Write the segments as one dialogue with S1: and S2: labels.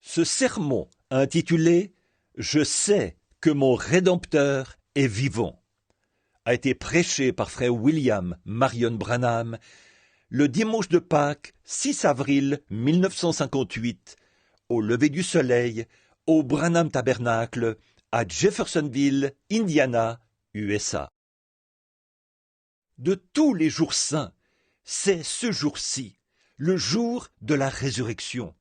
S1: Ce sermon intitulé « Je sais que mon Rédempteur est vivant » a été prêché par frère William Marion Branham le dimanche de Pâques 6 avril 1958 au lever du soleil au Branham Tabernacle à Jeffersonville, Indiana, USA. De tous les jours saints, c'est ce jour-ci, le jour de la résurrection.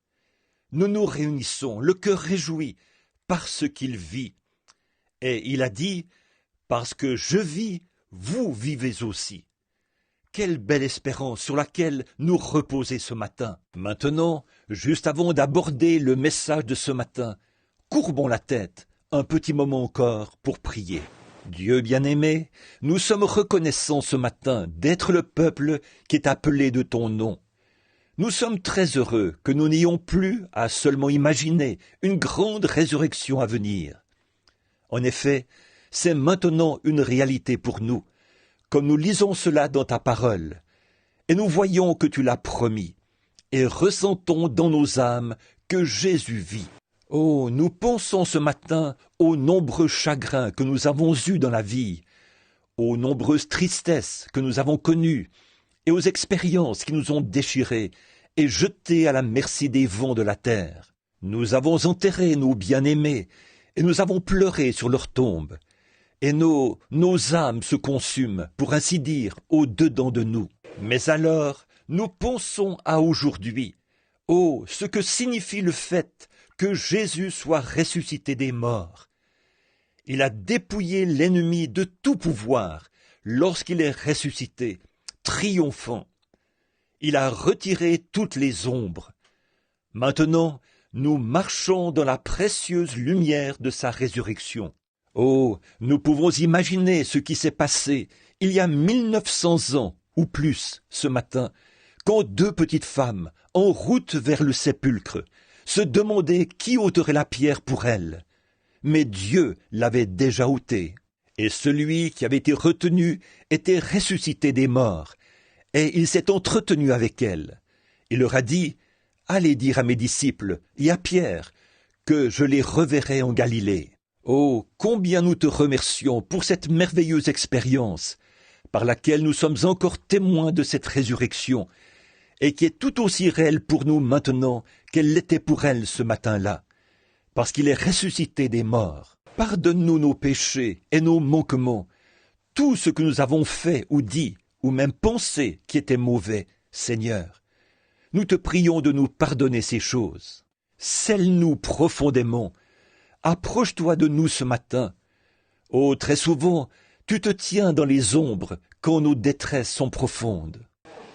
S1: Nous nous réunissons, le cœur réjoui, parce qu'il vit. Et il a dit, parce que je vis, vous vivez aussi. Quelle belle espérance sur laquelle nous reposer ce matin. Maintenant, juste avant d'aborder le message de ce matin, courbons la tête, un petit moment encore pour prier. Dieu bien-aimé, nous sommes reconnaissants ce matin d'être le peuple qui est appelé de ton nom. Nous sommes très heureux que nous n'ayons plus à seulement imaginer une grande résurrection à venir. En effet, c'est maintenant une réalité pour nous, comme nous lisons cela dans ta parole, et nous voyons que tu l'as promis, et ressentons dans nos âmes que Jésus vit. Oh, nous pensons ce matin aux nombreux chagrins que nous avons eus dans la vie, aux nombreuses tristesses que nous avons connues, et aux expériences qui nous ont déchirés et jetés à la merci des vents de la terre. Nous avons enterré nos bien-aimés, et nous avons pleuré sur leur tombe, et nos âmes se consument, pour ainsi dire, au-dedans de nous. Mais alors, nous pensons à aujourd'hui. Oh, ce que signifie le fait que Jésus soit ressuscité des morts. Il a dépouillé l'ennemi de tout pouvoir lorsqu'il est ressuscité, triomphant. Il a retiré toutes les ombres. Maintenant, nous marchons dans la précieuse lumière de sa résurrection. Oh, nous pouvons imaginer ce qui s'est passé il y a 1900 ans ou plus ce matin, quand deux petites femmes, en route vers le sépulcre, se demandaient qui ôterait la pierre pour elles. Mais Dieu l'avait déjà ôtée, et celui qui avait été retenu était ressuscité des morts, et il s'est entretenu avec elles. Il leur a dit, « Allez dire à mes disciples et à Pierre que je les reverrai en Galilée. » Oh, combien nous te remercions pour cette merveilleuse expérience par laquelle nous sommes encore témoins de cette résurrection et qui est tout aussi réelle pour nous maintenant qu'elle l'était pour elle ce matin-là, parce qu'il est ressuscité des morts. Pardonne-nous nos péchés et nos manquements, tout ce que nous avons fait ou dit ou même pensé qui était mauvais, Seigneur. Nous te prions de nous pardonner ces choses. Scelle-nous profondément. Approche-toi de nous ce matin. Oh, très souvent, tu te tiens dans les ombres quand nos détresses sont profondes.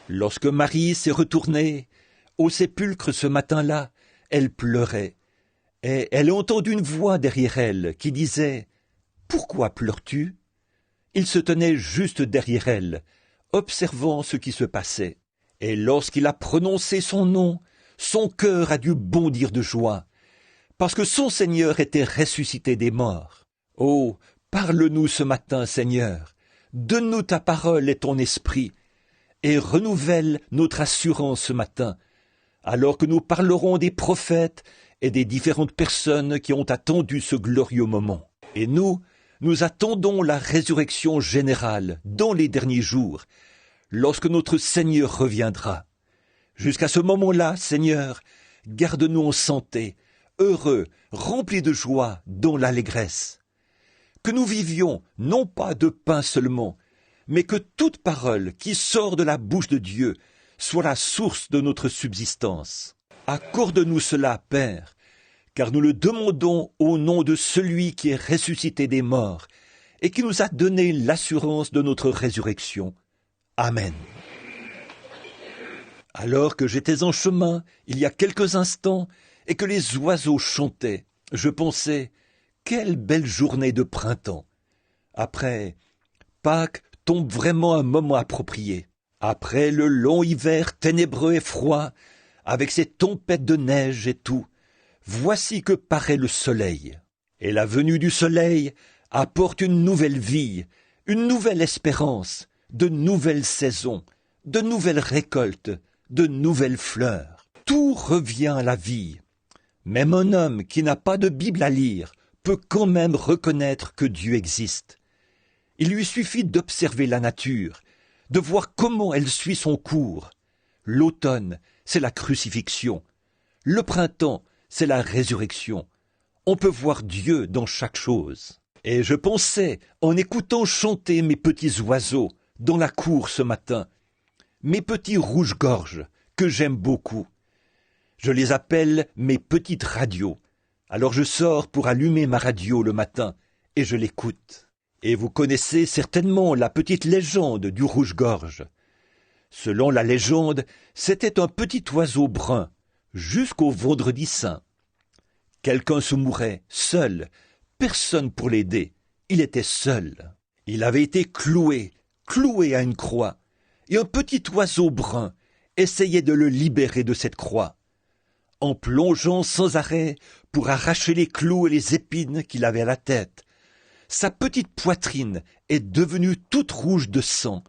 S1: Lorsque Marie s'est retournée au sépulcre ce matin-là, elle pleurait, et elle a entendu une voix derrière elle qui disait « Pourquoi pleures-tu » Il se tenait juste derrière elle, observant ce qui se passait. Et lorsqu'il a prononcé son nom, son cœur a dû bondir de joie, parce que son Seigneur était ressuscité des morts. Oh, parle-nous ce matin, Seigneur, donne-nous ta parole et ton esprit, et renouvelle notre assurance ce matin, alors que nous parlerons des prophètes et des différentes personnes qui ont attendu ce glorieux moment. Et nous attendons la résurrection générale dans les derniers jours, lorsque notre Seigneur reviendra. Jusqu'à ce moment-là, Seigneur, garde-nous en santé, heureux, remplis de joie dans l'allégresse. Que nous vivions, non pas de pain seulement, mais que toute parole qui sort de la bouche de Dieu soit la source de notre subsistance. Accorde-nous cela, Père, car nous le demandons au nom de celui qui est ressuscité des morts et qui nous a donné l'assurance de notre résurrection. Amen. Alors que j'étais en chemin, il y a quelques instants, et que les oiseaux chantaient, je pensais, quelle belle journée de printemps. Après, Pâques tombe vraiment un moment approprié. Après le long hiver ténébreux et froid, avec ses tempêtes de neige et tout, voici que paraît le soleil. Et la venue du soleil apporte une nouvelle vie, une nouvelle espérance, de nouvelles saisons, de nouvelles récoltes, de nouvelles fleurs. Tout revient à la vie. Même un homme qui n'a pas de Bible à lire peut quand même reconnaître que Dieu existe. Il lui suffit d'observer la nature, de voir comment elle suit son cours. L'automne, c'est la crucifixion. Le printemps, c'est la résurrection. On peut voir Dieu dans chaque chose. Et je pensais, en écoutant chanter mes petits oiseaux dans la cour ce matin, mes petits rouge-gorge que j'aime beaucoup. Je les appelle mes petites radios. Alors je sors pour allumer ma radio le matin et je l'écoute. Et vous connaissez certainement la petite légende du rouge-gorge. Selon la légende, c'était un petit oiseau brun, jusqu'au vendredi saint. Quelqu'un se mourait, seul, personne pour l'aider, il était seul. Il avait été cloué à une croix, et un petit oiseau brun essayait de le libérer de cette croix, en plongeant sans arrêt pour arracher les clous et les épines qu'il avait à la tête. Sa petite poitrine est devenue toute rouge de sang,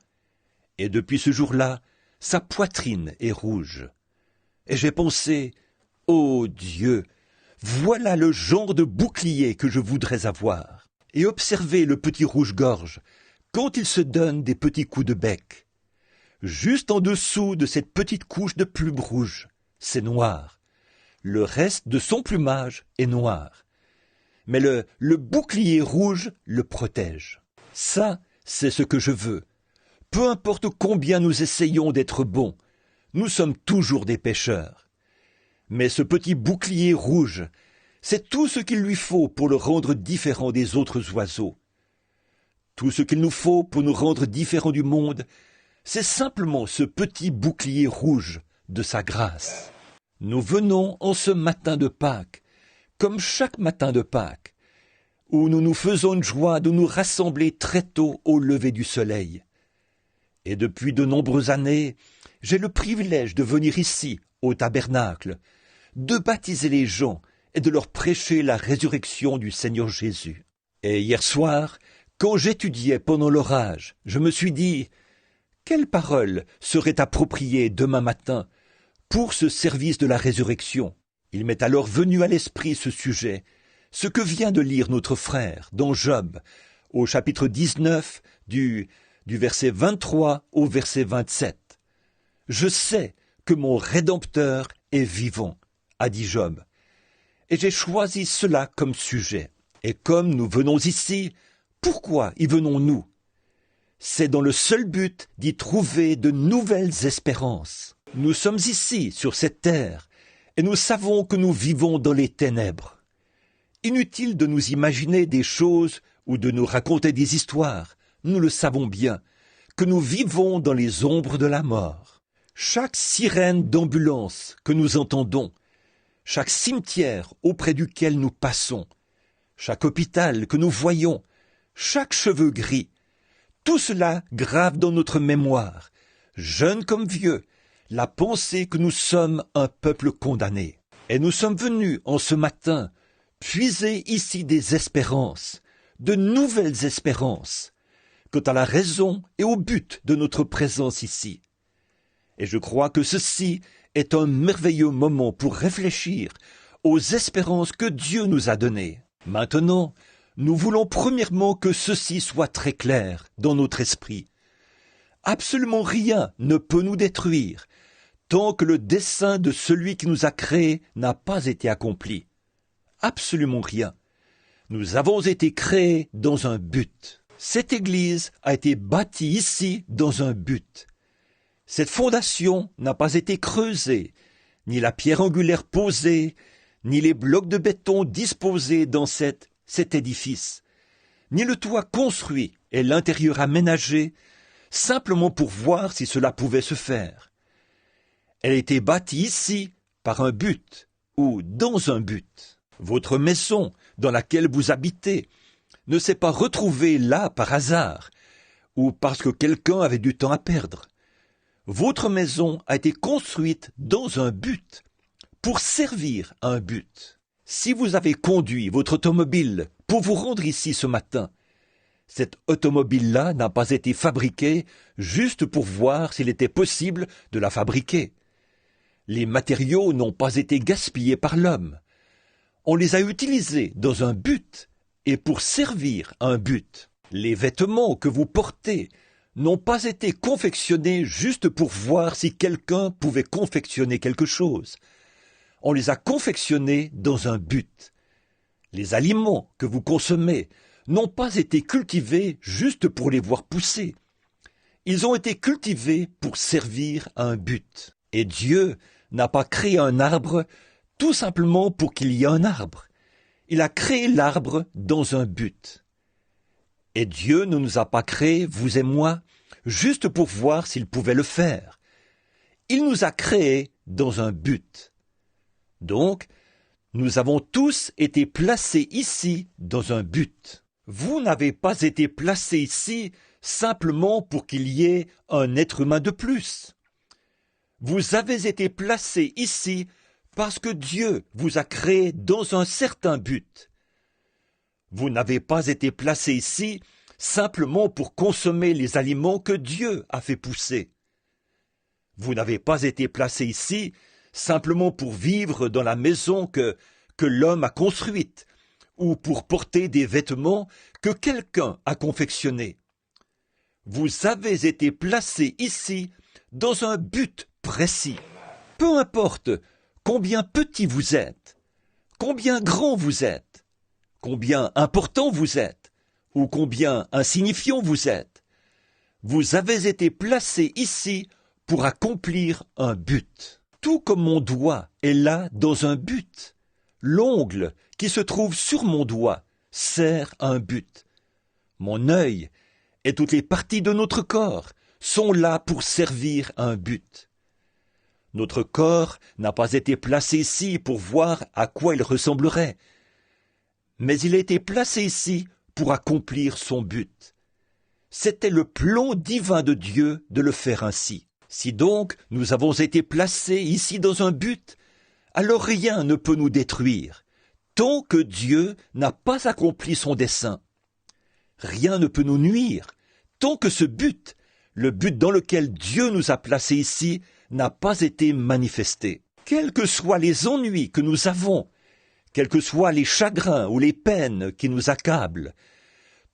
S1: et depuis ce jour-là, sa poitrine est rouge. Et j'ai pensé, ô Dieu, voilà le genre de bouclier que je voudrais avoir. Et observez le petit rouge-gorge quand il se donne des petits coups de bec. Juste en dessous de cette petite couche de plumes rouges, c'est noir. Le reste de son plumage est noir. Mais le bouclier rouge le protège. Ça, c'est ce que je veux. Peu importe combien nous essayons d'être bons, nous sommes toujours des pécheurs. Mais ce petit bouclier rouge, c'est tout ce qu'il lui faut pour le rendre différent des autres oiseaux. Tout ce qu'il nous faut pour nous rendre différents du monde, c'est simplement ce petit bouclier rouge de sa grâce. Nous venons en ce matin de Pâques, comme chaque matin de Pâques, où nous nous faisons une joie de nous rassembler très tôt au lever du soleil. Et depuis de nombreuses années, j'ai le privilège de venir ici, au tabernacle, de baptiser les gens et de leur prêcher la résurrection du Seigneur Jésus. Et hier soir, quand j'étudiais pendant l'orage, je me suis dit, quelle parole serait appropriée demain matin pour ce service de la résurrection? Il m'est alors venu à l'esprit ce sujet, ce que vient de lire notre frère dans Job, au chapitre 19, du verset 23 au verset 27. « Je sais que mon Rédempteur est vivant, a dit Job. Et j'ai choisi cela comme sujet. Et comme nous venons ici, pourquoi y venons-nous? C'est dans le seul but d'y trouver de nouvelles espérances. Nous sommes ici, sur cette terre, et nous savons que nous vivons dans les ténèbres. Inutile de nous imaginer des choses ou de nous raconter des histoires. Nous le savons bien, que nous vivons dans les ombres de la mort. Chaque sirène d'ambulance que nous entendons, chaque cimetière auprès duquel nous passons, chaque hôpital que nous voyons, chaque cheveu gris, tout cela grave dans notre mémoire, jeunes comme vieux, la pensée que nous sommes un peuple condamné. Et nous sommes venus en ce matin puiser ici des espérances, de nouvelles espérances, quant à la raison et au but de notre présence ici. Et je crois que ceci est un merveilleux moment pour réfléchir aux espérances que Dieu nous a données. Maintenant, nous voulons premièrement que ceci soit très clair dans notre esprit. Absolument rien ne peut nous détruire tant que le dessein de celui qui nous a créés n'a pas été accompli. Absolument rien. Nous avons été créés dans un but. Cette Église a été bâtie ici dans un but. Cette fondation n'a pas été creusée, ni la pierre angulaire posée, ni les blocs de béton disposés dans cet édifice, ni le toit construit et l'intérieur aménagé, simplement pour voir si cela pouvait se faire. Elle a été bâtie ici par un but, ou dans un but. Votre maison, dans laquelle vous habitez, ne s'est pas retrouvée là par hasard, ou parce que quelqu'un avait du temps à perdre. Votre maison a été construite dans un but, pour servir à un but. Si vous avez conduit votre automobile pour vous rendre ici ce matin, cette automobile-là n'a pas été fabriquée juste pour voir s'il était possible de la fabriquer. Les matériaux n'ont pas été gaspillés par l'homme. On les a utilisés dans un but et pour servir un but. Les vêtements que vous portez n'ont pas été confectionnés juste pour voir si quelqu'un pouvait confectionner quelque chose. On les a confectionnés dans un but. Les aliments que vous consommez n'ont pas été cultivés juste pour les voir pousser. Ils ont été cultivés pour servir un but. Et Dieu n'a pas créé un arbre tout simplement pour qu'il y ait un arbre. Il a créé l'arbre dans un but. Et Dieu ne nous a pas créés, vous et moi, juste pour voir s'il pouvait le faire. Il nous a créés dans un but. Donc, nous avons tous été placés ici dans un but. Vous n'avez pas été placés ici simplement pour qu'il y ait un être humain de plus. Vous avez été placés ici parce que Dieu vous a créé dans un certain but. Vous n'avez pas été placés ici simplement pour consommer les aliments que Dieu a fait pousser. Vous n'avez pas été placés ici simplement pour vivre dans la maison que l'homme a construite ou pour porter des vêtements que quelqu'un a confectionnés. Vous avez été placés ici dans un but précis. Peu importe combien petit vous êtes, combien grand vous êtes, combien important vous êtes, ou combien insignifiant vous êtes, vous avez été placés ici pour accomplir un but. Tout comme mon doigt est là dans un but, l'ongle qui se trouve sur mon doigt sert à un but. Mon œil et toutes les parties de notre corps sont là pour servir à un but. Notre corps n'a pas été placé ici pour voir à quoi il ressemblerait, mais il a été placé ici pour accomplir son but. C'était le plan divin de Dieu de le faire ainsi. Si donc nous avons été placés ici dans un but, alors rien ne peut nous détruire, tant que Dieu n'a pas accompli son dessein. Rien ne peut nous nuire, tant que ce but, le but dans lequel Dieu nous a placés ici, n'a pas été manifesté. Quels que soient les ennuis que nous avons, quels que soient les chagrins ou les peines qui nous accablent,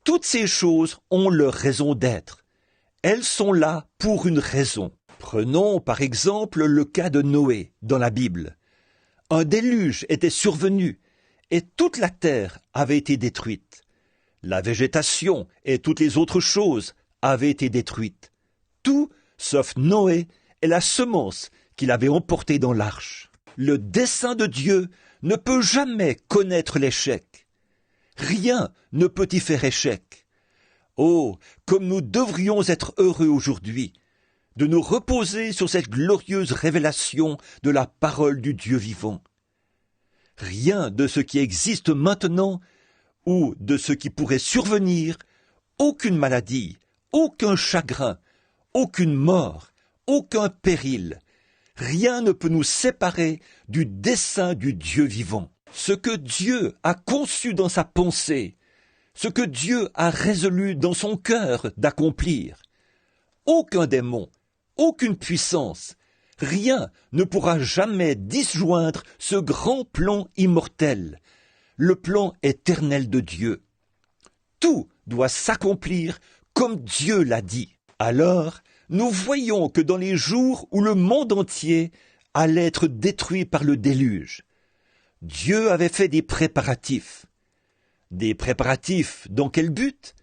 S1: toutes ces choses ont leur raison d'être. Elles sont là pour une raison. Prenons par exemple le cas de Noé dans la Bible. Un déluge était survenu et toute la terre avait été détruite. La végétation et toutes les autres choses avaient été détruites. Tout sauf Noé et la semence qu'il avait emportée dans l'arche. Le dessein de Dieu ne peut jamais connaître l'échec. Rien ne peut y faire échec. Oh, comme nous devrions être heureux aujourd'hui de nous reposer sur cette glorieuse révélation de la parole du Dieu vivant. Rien de ce qui existe maintenant ou de ce qui pourrait survenir, aucune maladie, aucun chagrin, aucune mort, aucun péril, rien ne peut nous séparer du dessein du Dieu vivant. Ce que Dieu a conçu dans sa pensée, ce que Dieu a résolu dans son cœur d'accomplir, aucun démon, aucune puissance, rien ne pourra jamais disjoindre ce grand plan immortel, le plan éternel de Dieu. Tout doit s'accomplir comme Dieu l'a dit. Alors, nous voyons que dans les jours où le monde entier allait être détruit par le déluge, Dieu avait fait des préparatifs. Des préparatifs dans quel but?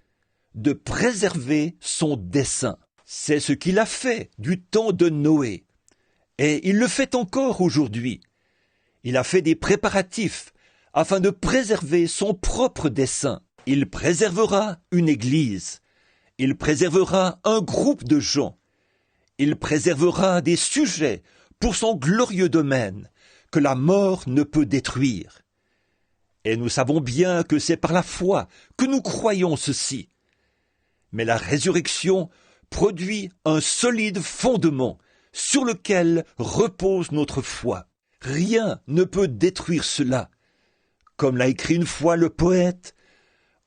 S1: De préserver son dessein. C'est ce qu'il a fait du temps de Noé. Et il le fait encore aujourd'hui. Il a fait des préparatifs afin de préserver son propre dessein. Il préservera une église. Il préservera un groupe de gens. Il préservera des sujets pour son glorieux domaine que la mort ne peut détruire. Et nous savons bien que c'est par la foi que nous croyons ceci. Mais la résurrection produit un solide fondement sur lequel repose notre foi. Rien ne peut détruire cela. Comme l'a écrit une fois le poète,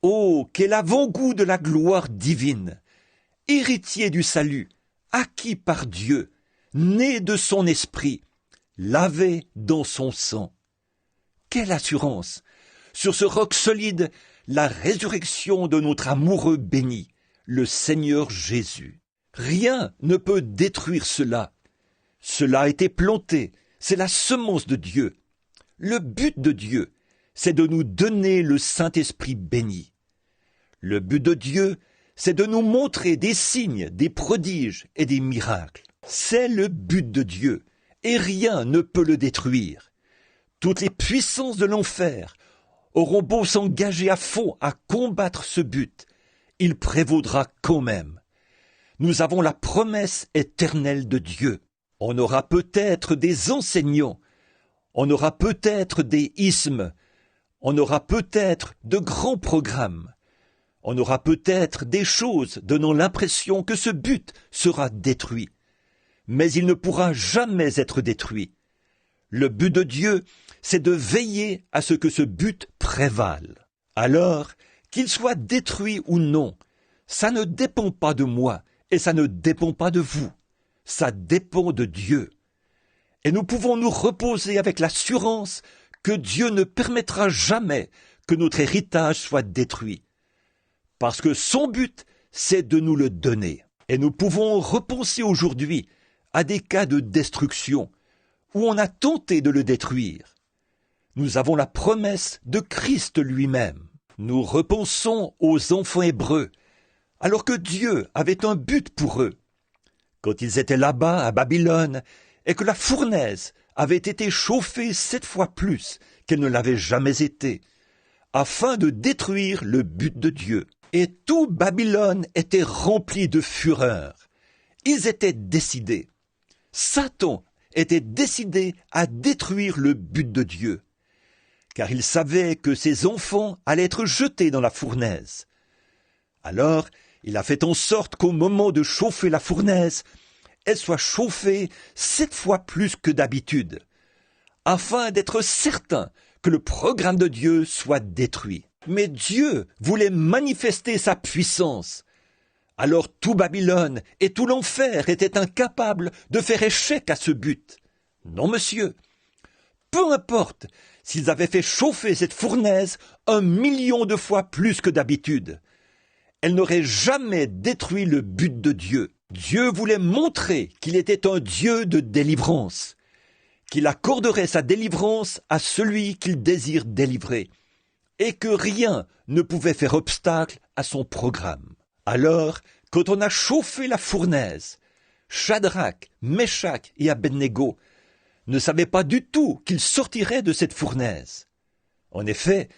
S1: « Oh, quel avant-goût de la gloire divine, héritier du salut, acquis par Dieu, né de son esprit, lavé dans son sang. quelle assurance! Sur ce roc solide, la résurrection de notre amoureux béni, le Seigneur Jésus. Rien ne peut détruire cela. Cela a été planté, c'est la semence de Dieu. Le but de Dieu, c'est de nous donner le Saint-Esprit béni. Le but de Dieu, c'est de nous montrer des signes, des prodiges et des miracles. C'est le but de Dieu, et rien ne peut le détruire. Toutes les puissances de l'enfer auront beau s'engager à fond à combattre ce but, il prévaudra quand même. Nous avons la promesse éternelle de Dieu. On aura peut-être des enseignants, on aura peut-être des ismes, on aura peut-être de grands programmes, on aura peut-être des choses donnant l'impression que ce but sera détruit. Mais il ne pourra jamais être détruit. Le but de Dieu, c'est de veiller à ce que ce but prévale. Alors, qu'il soit détruit ou non, ça ne dépend pas de moi et ça ne dépend pas de vous. Ça dépend de Dieu. Et nous pouvons nous reposer avec l'assurance que Dieu ne permettra jamais que notre héritage soit détruit. Parce que son but, c'est de nous le donner. Et nous pouvons repenser aujourd'hui à des cas de destruction où on a tenté de le détruire. Nous avons la promesse de Christ lui-même. Nous repensons aux enfants hébreux, alors que Dieu avait un but pour eux. Quand ils étaient là-bas, à Babylone, et que la fournaise avait été chauffée 7 fois plus qu'elle ne l'avait jamais été, afin de détruire le but de Dieu. Et tout Babylone était rempli de fureur. Ils étaient décidés. Satan était décidé à détruire le but de Dieu, car il savait que ses enfants allaient être jetés dans la fournaise. Alors, il a fait en sorte qu'au moment de chauffer la fournaise, elle soit chauffée 7 fois plus que d'habitude, afin d'être certain que le programme de Dieu soit détruit. Mais Dieu voulait manifester sa puissance. Alors tout Babylone et tout l'enfer étaient incapables de faire échec à ce but. Non, monsieur. Peu importe s'ils avaient fait chauffer cette fournaise 1 million de fois plus que d'habitude. Elle n'aurait jamais détruit le but de Dieu. Dieu voulait montrer qu'il était un Dieu de délivrance, qu'il accorderait sa délivrance à celui qu'il désire délivrer, et que rien ne pouvait faire obstacle à son programme. Alors, quand on a chauffé la fournaise, Shadrach, Meshach et Abednego ne savaient pas du tout qu'ils sortiraient de cette fournaise. En effet,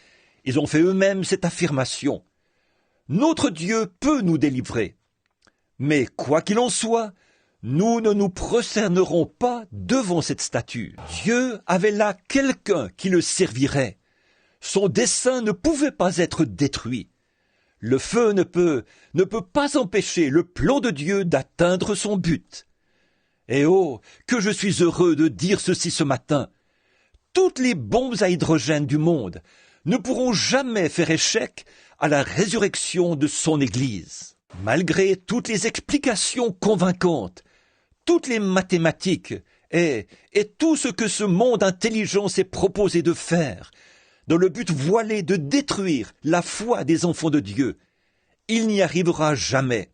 S1: ils ont fait eux-mêmes cette affirmation. Notre Dieu peut nous délivrer. Mais quoi qu'il en soit, nous ne nous prosternerons pas devant cette statue. Dieu avait là quelqu'un qui le servirait. Son dessein ne pouvait pas être détruit. Le feu ne peut pas empêcher le plan de Dieu d'atteindre son but. Et oh, que je suis heureux de dire ceci ce matin. Toutes les bombes à hydrogène du monde ne pourront jamais faire échec à la résurrection de son Église. Malgré toutes les explications convaincantes, toutes les mathématiques et tout ce que ce monde intelligent s'est proposé de faire, dans le but voilé de détruire la foi des enfants de Dieu, il n'y arrivera jamais.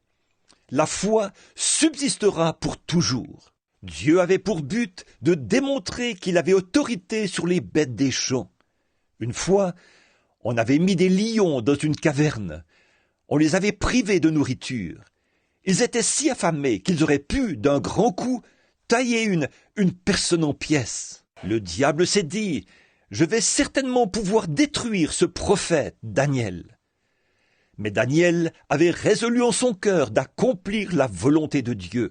S1: La foi subsistera pour toujours. Dieu avait pour but de démontrer qu'il avait autorité sur les bêtes des champs. Une fois, on avait mis des lions dans une caverne. On les avait privés de nourriture. Ils étaient si affamés qu'ils auraient pu, d'un grand coup, tailler une personne en pièces. Le diable s'est dit: je vais certainement pouvoir détruire ce prophète Daniel. Mais Daniel avait résolu en son cœur d'accomplir la volonté de Dieu.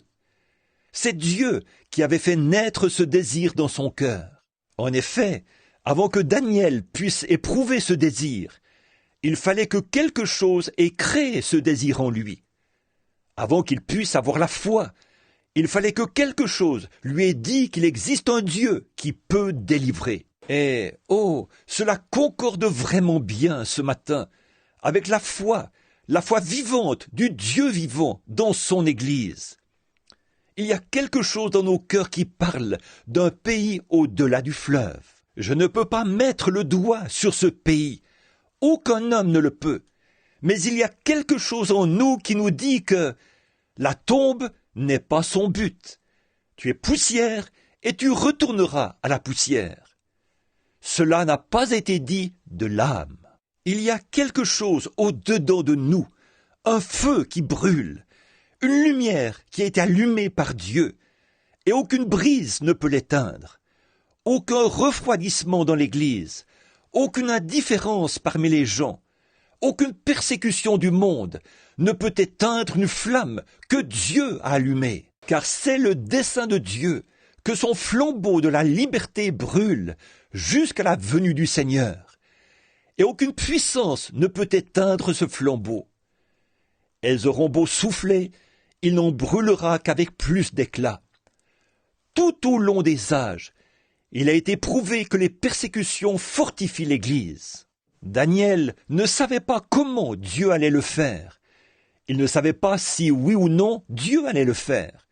S1: C'est Dieu qui avait fait naître ce désir dans son cœur. En effet, avant que Daniel puisse éprouver ce désir, il fallait que quelque chose ait créé ce désir en lui. Avant qu'il puisse avoir la foi, il fallait que quelque chose lui ait dit qu'il existe un Dieu qui peut délivrer. Et, oh, cela concorde vraiment bien ce matin avec la foi vivante du Dieu vivant dans son Église. Il y a quelque chose dans nos cœurs qui parle d'un pays au-delà du fleuve. Je ne peux pas mettre le doigt sur ce pays. Aucun homme ne le peut. Mais il y a quelque chose en nous qui nous dit que la tombe n'est pas son but. Tu es poussière et tu retourneras à la poussière. Cela n'a pas été dit de l'âme. Il y a quelque chose au-dedans de nous, un feu qui brûle, une lumière qui a été allumée par Dieu, et aucune brise ne peut l'éteindre. Aucun refroidissement dans l'Église, aucune indifférence parmi les gens, aucune persécution du monde ne peut éteindre une flamme que Dieu a allumée, car c'est le dessein de Dieu que son flambeau de la liberté brûle jusqu'à la venue du Seigneur. Et aucune puissance ne peut éteindre ce flambeau. Elles auront beau souffler, il n'en brûlera qu'avec plus d'éclat. Tout au long des âges, il a été prouvé que les persécutions fortifient l'Église. Daniel ne savait pas comment Dieu allait le faire. Il ne savait pas si oui ou non Dieu allait le faire.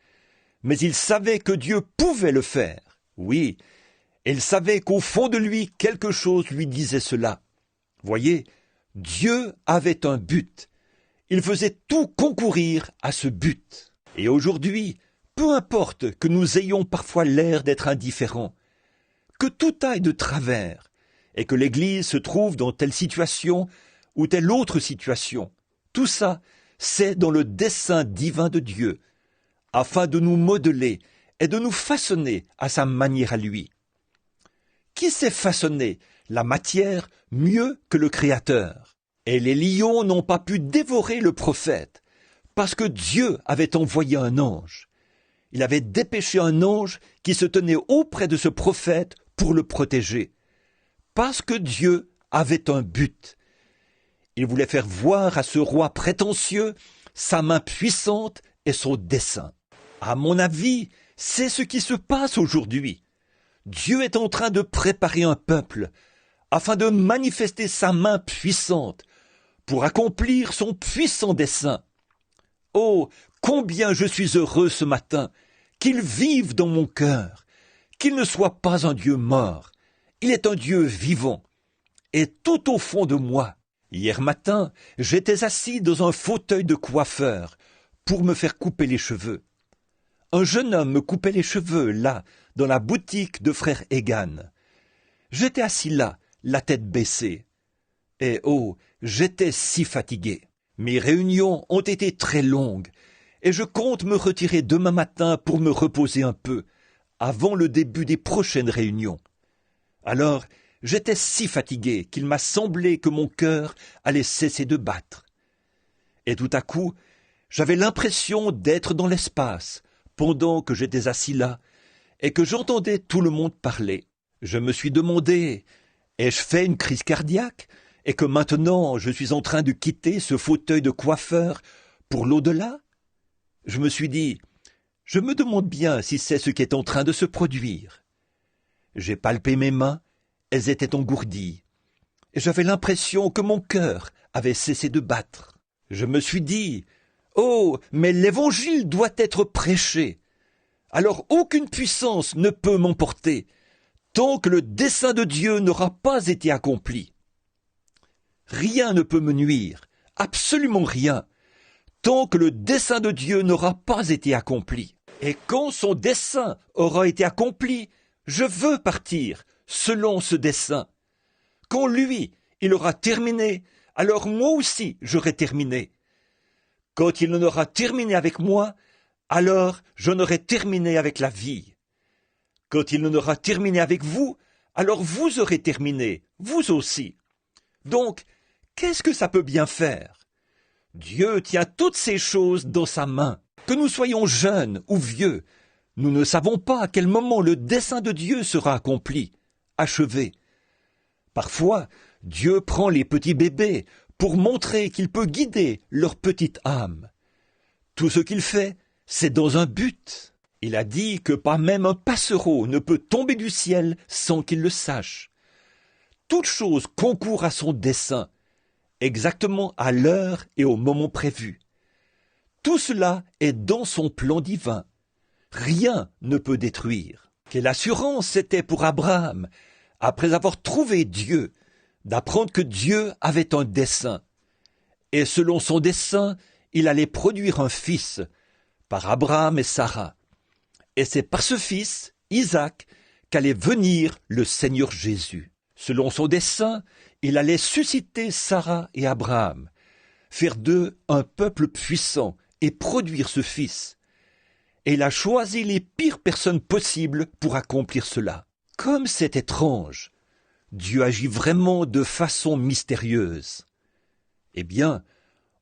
S1: Mais il savait que Dieu pouvait le faire. Oui, et il savait qu'au fond de lui, quelque chose lui disait cela. Voyez, Dieu avait un but. Il faisait tout concourir à ce but. Et aujourd'hui, peu importe que nous ayons parfois l'air d'être indifférents, que tout aille de travers, et que l'Église se trouve dans telle situation ou telle autre situation, tout ça, c'est dans le dessein divin de Dieu, afin de nous modeler et de nous façonner à sa manière à lui. Qui sait façonner la matière mieux que le Créateur? Et les lions n'ont pas pu dévorer le prophète, parce que Dieu avait envoyé un ange. Il avait dépêché un ange qui se tenait auprès de ce prophète pour le protéger, parce que Dieu avait un but. Il voulait faire voir à ce roi prétentieux sa main puissante et son dessein. À mon avis, c'est ce qui se passe aujourd'hui. Dieu est en train de préparer un peuple afin de manifester sa main puissante pour accomplir son puissant dessein. Oh, combien je suis heureux ce matin qu'il vive dans mon cœur, qu'il ne soit pas un Dieu mort. Il est un Dieu vivant. Et tout au fond de moi, hier matin, j'étais assis dans un fauteuil de coiffeur pour me faire couper les cheveux. Un jeune homme me coupait les cheveux, là, dans la boutique de frère Egan. J'étais assis là, la tête baissée. Et oh, j'étais si fatigué. Mes réunions ont été très longues, et je compte me retirer demain matin pour me reposer un peu, avant le début des prochaines réunions. Alors, j'étais si fatigué qu'il m'a semblé que mon cœur allait cesser de battre. Et tout à coup, j'avais l'impression d'être dans l'espace, pendant que j'étais assis là, et que j'entendais tout le monde parler. Je me suis demandé, ai-je fait une crise cardiaque, et que maintenant je suis en train de quitter ce fauteuil de coiffeur pour l'au-delà? Je me suis dit, je me demande bien si c'est ce qui est en train de se produire. J'ai palpé mes mains, elles étaient engourdies, et j'avais l'impression que mon cœur avait cessé de battre. Je me suis dit, oh, mais l'évangile doit être prêché. Alors aucune puissance ne peut m'emporter, tant que le dessein de Dieu n'aura pas été accompli. Rien ne peut me nuire, absolument rien, tant que le dessein de Dieu n'aura pas été accompli. Et quand son dessein aura été accompli, je veux partir selon ce dessein. Quand lui, il aura terminé, alors moi aussi j'aurai terminé. Quand il en aura terminé avec moi, alors j'en aurai terminé avec la vie. Quand il en aura terminé avec vous, alors vous aurez terminé, vous aussi. Donc, qu'est-ce que ça peut bien faire? Dieu tient toutes ces choses dans sa main. Que nous soyons jeunes ou vieux, nous ne savons pas à quel moment le dessein de Dieu sera accompli, achevé. Parfois, Dieu prend les petits bébés pour montrer qu'il peut guider leur petite âme. Tout ce qu'il fait, c'est dans un but. Il a dit que pas même un passereau ne peut tomber du ciel sans qu'il le sache. Toute chose concourt à son dessein, exactement à l'heure et au moment prévu. Tout cela est dans son plan divin. Rien ne peut détruire. Quelle assurance c'était pour Abraham, après avoir trouvé Dieu, d'apprendre que Dieu avait un dessein. Et selon son dessein, il allait produire un fils par Abraham et Sarah. Et c'est par ce fils, Isaac, qu'allait venir le Seigneur Jésus. Selon son dessein, il allait susciter Sarah et Abraham, faire d'eux un peuple puissant et produire ce fils. Et il a choisi les pires personnes possibles pour accomplir cela. Comme c'est étrange, Dieu agit vraiment de façon mystérieuse. Eh bien,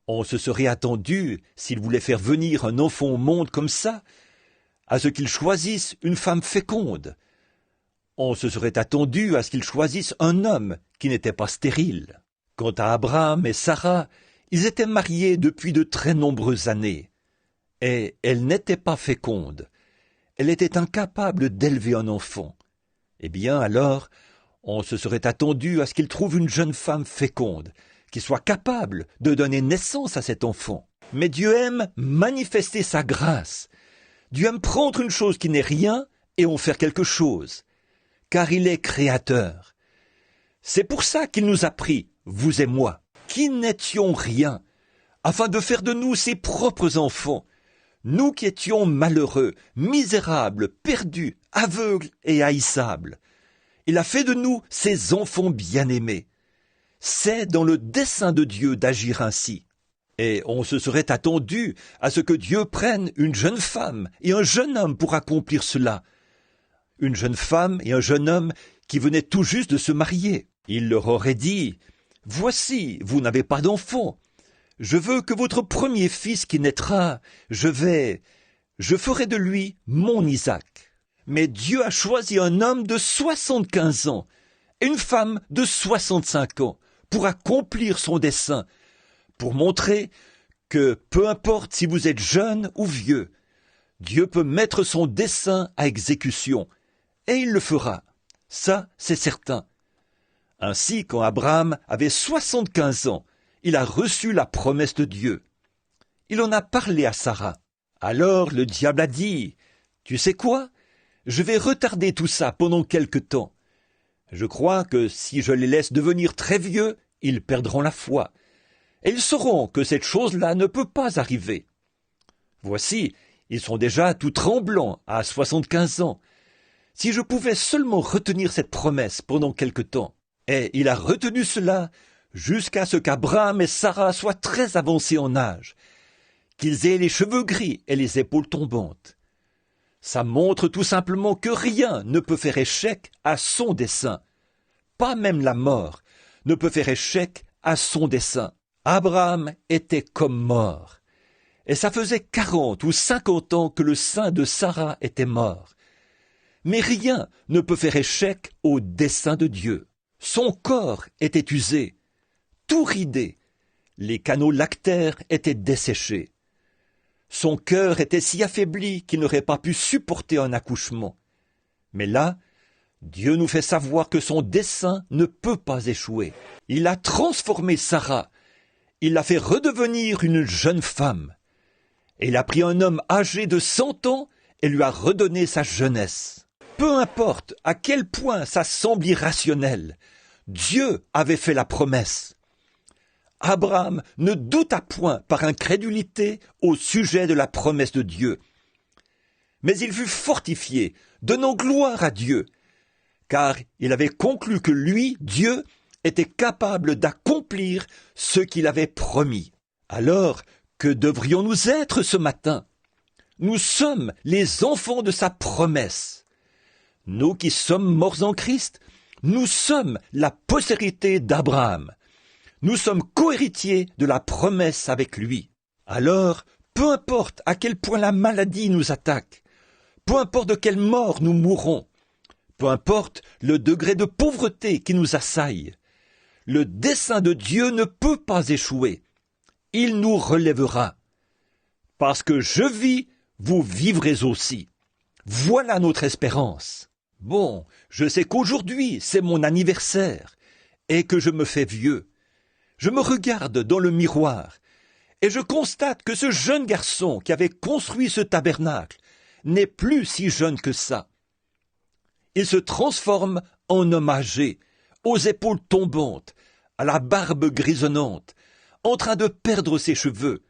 S1: on se serait attendu, s'il voulait faire venir un enfant au monde comme ça, à ce qu'il choisisse une femme féconde. On se serait attendu à ce qu'il choisisse un homme qui n'était pas stérile. Quant à Abraham et Sarah, ils étaient mariés depuis de très nombreuses années. Et elle n'était pas féconde. Elle était incapable d'élever un enfant. Eh bien alors, on se serait attendu à ce qu'il trouve une jeune femme féconde, qui soit capable de donner naissance à cet enfant. Mais Dieu aime manifester sa grâce. Dieu aime prendre une chose qui n'est rien et en faire quelque chose, car il est créateur. C'est pour ça qu'il nous a pris, vous et moi, qui n'étions rien, afin de faire de nous ses propres enfants, nous qui étions malheureux, misérables, perdus, aveugles et haïssables. Il a fait de nous ses enfants bien-aimés. C'est dans le dessein de Dieu d'agir ainsi. Et on se serait attendu à ce que Dieu prenne une jeune femme et un jeune homme pour accomplir cela. Une jeune femme et un jeune homme qui venaient tout juste de se marier. Il leur aurait dit « Voici, vous n'avez pas d'enfant. Je veux que votre premier fils qui naîtra, je ferai de lui mon Isaac. » Mais Dieu a choisi un homme de 75 ans et une femme de 65 ans pour accomplir son dessein, pour montrer que peu importe si vous êtes jeune ou vieux, Dieu peut mettre son dessein à exécution, et il le fera. Ça, c'est certain. Ainsi, quand Abraham avait 75 ans, il a reçu la promesse de Dieu. Il en a parlé à Sarah. Alors le diable a dit, « Tu sais quoi ? Je vais retarder tout ça pendant quelque temps. Je crois que si je les laisse devenir très vieux, ils perdront la foi. Et ils sauront que cette chose-là ne peut pas arriver. Voici, ils sont déjà tout tremblants à 75 ans. Si je pouvais seulement retenir cette promesse pendant quelque temps. » Et il a retenu cela jusqu'à ce qu'Abraham et Sarah soient très avancés en âge, qu'ils aient les cheveux gris et les épaules tombantes. Ça montre tout simplement que rien ne peut faire échec à son dessein. Pas même la mort ne peut faire échec à son dessein. Abraham était comme mort. Et ça faisait 40 ou 50 ans que le sein de Sarah était mort. Mais rien ne peut faire échec au dessein de Dieu. Son corps était usé, tout ridé. Les canaux lactaires étaient desséchés. Son cœur était si affaibli qu'il n'aurait pas pu supporter un accouchement. Mais là, Dieu nous fait savoir que son dessein ne peut pas échouer. Il a transformé Sarah. Il l'a fait redevenir une jeune femme. Et il a pris un homme âgé de 100 ans et lui a redonné sa jeunesse. Peu importe à quel point ça semble irrationnel, Dieu avait fait la promesse. Abraham ne douta point par incrédulité au sujet de la promesse de Dieu. Mais il fut fortifié, donnant gloire à Dieu, car il avait conclu que lui, Dieu, était capable d'accomplir ce qu'il avait promis. Alors, que devrions-nous être ce matin? Nous sommes les enfants de sa promesse. Nous qui sommes morts en Christ, nous sommes la postérité d'Abraham. Nous sommes cohéritiers de la promesse avec lui. Alors, peu importe à quel point la maladie nous attaque, peu importe de quelle mort nous mourrons, peu importe le degré de pauvreté qui nous assaille, le dessein de Dieu ne peut pas échouer. Il nous relèvera. Parce que je vis, vous vivrez aussi. Voilà notre espérance. Bon, je sais qu'aujourd'hui, c'est mon anniversaire et que je me fais vieux. Je me regarde dans le miroir et je constate que ce jeune garçon qui avait construit ce tabernacle n'est plus si jeune que ça. Il se transforme en homme âgé, aux épaules tombantes, à la barbe grisonnante, en train de perdre ses cheveux.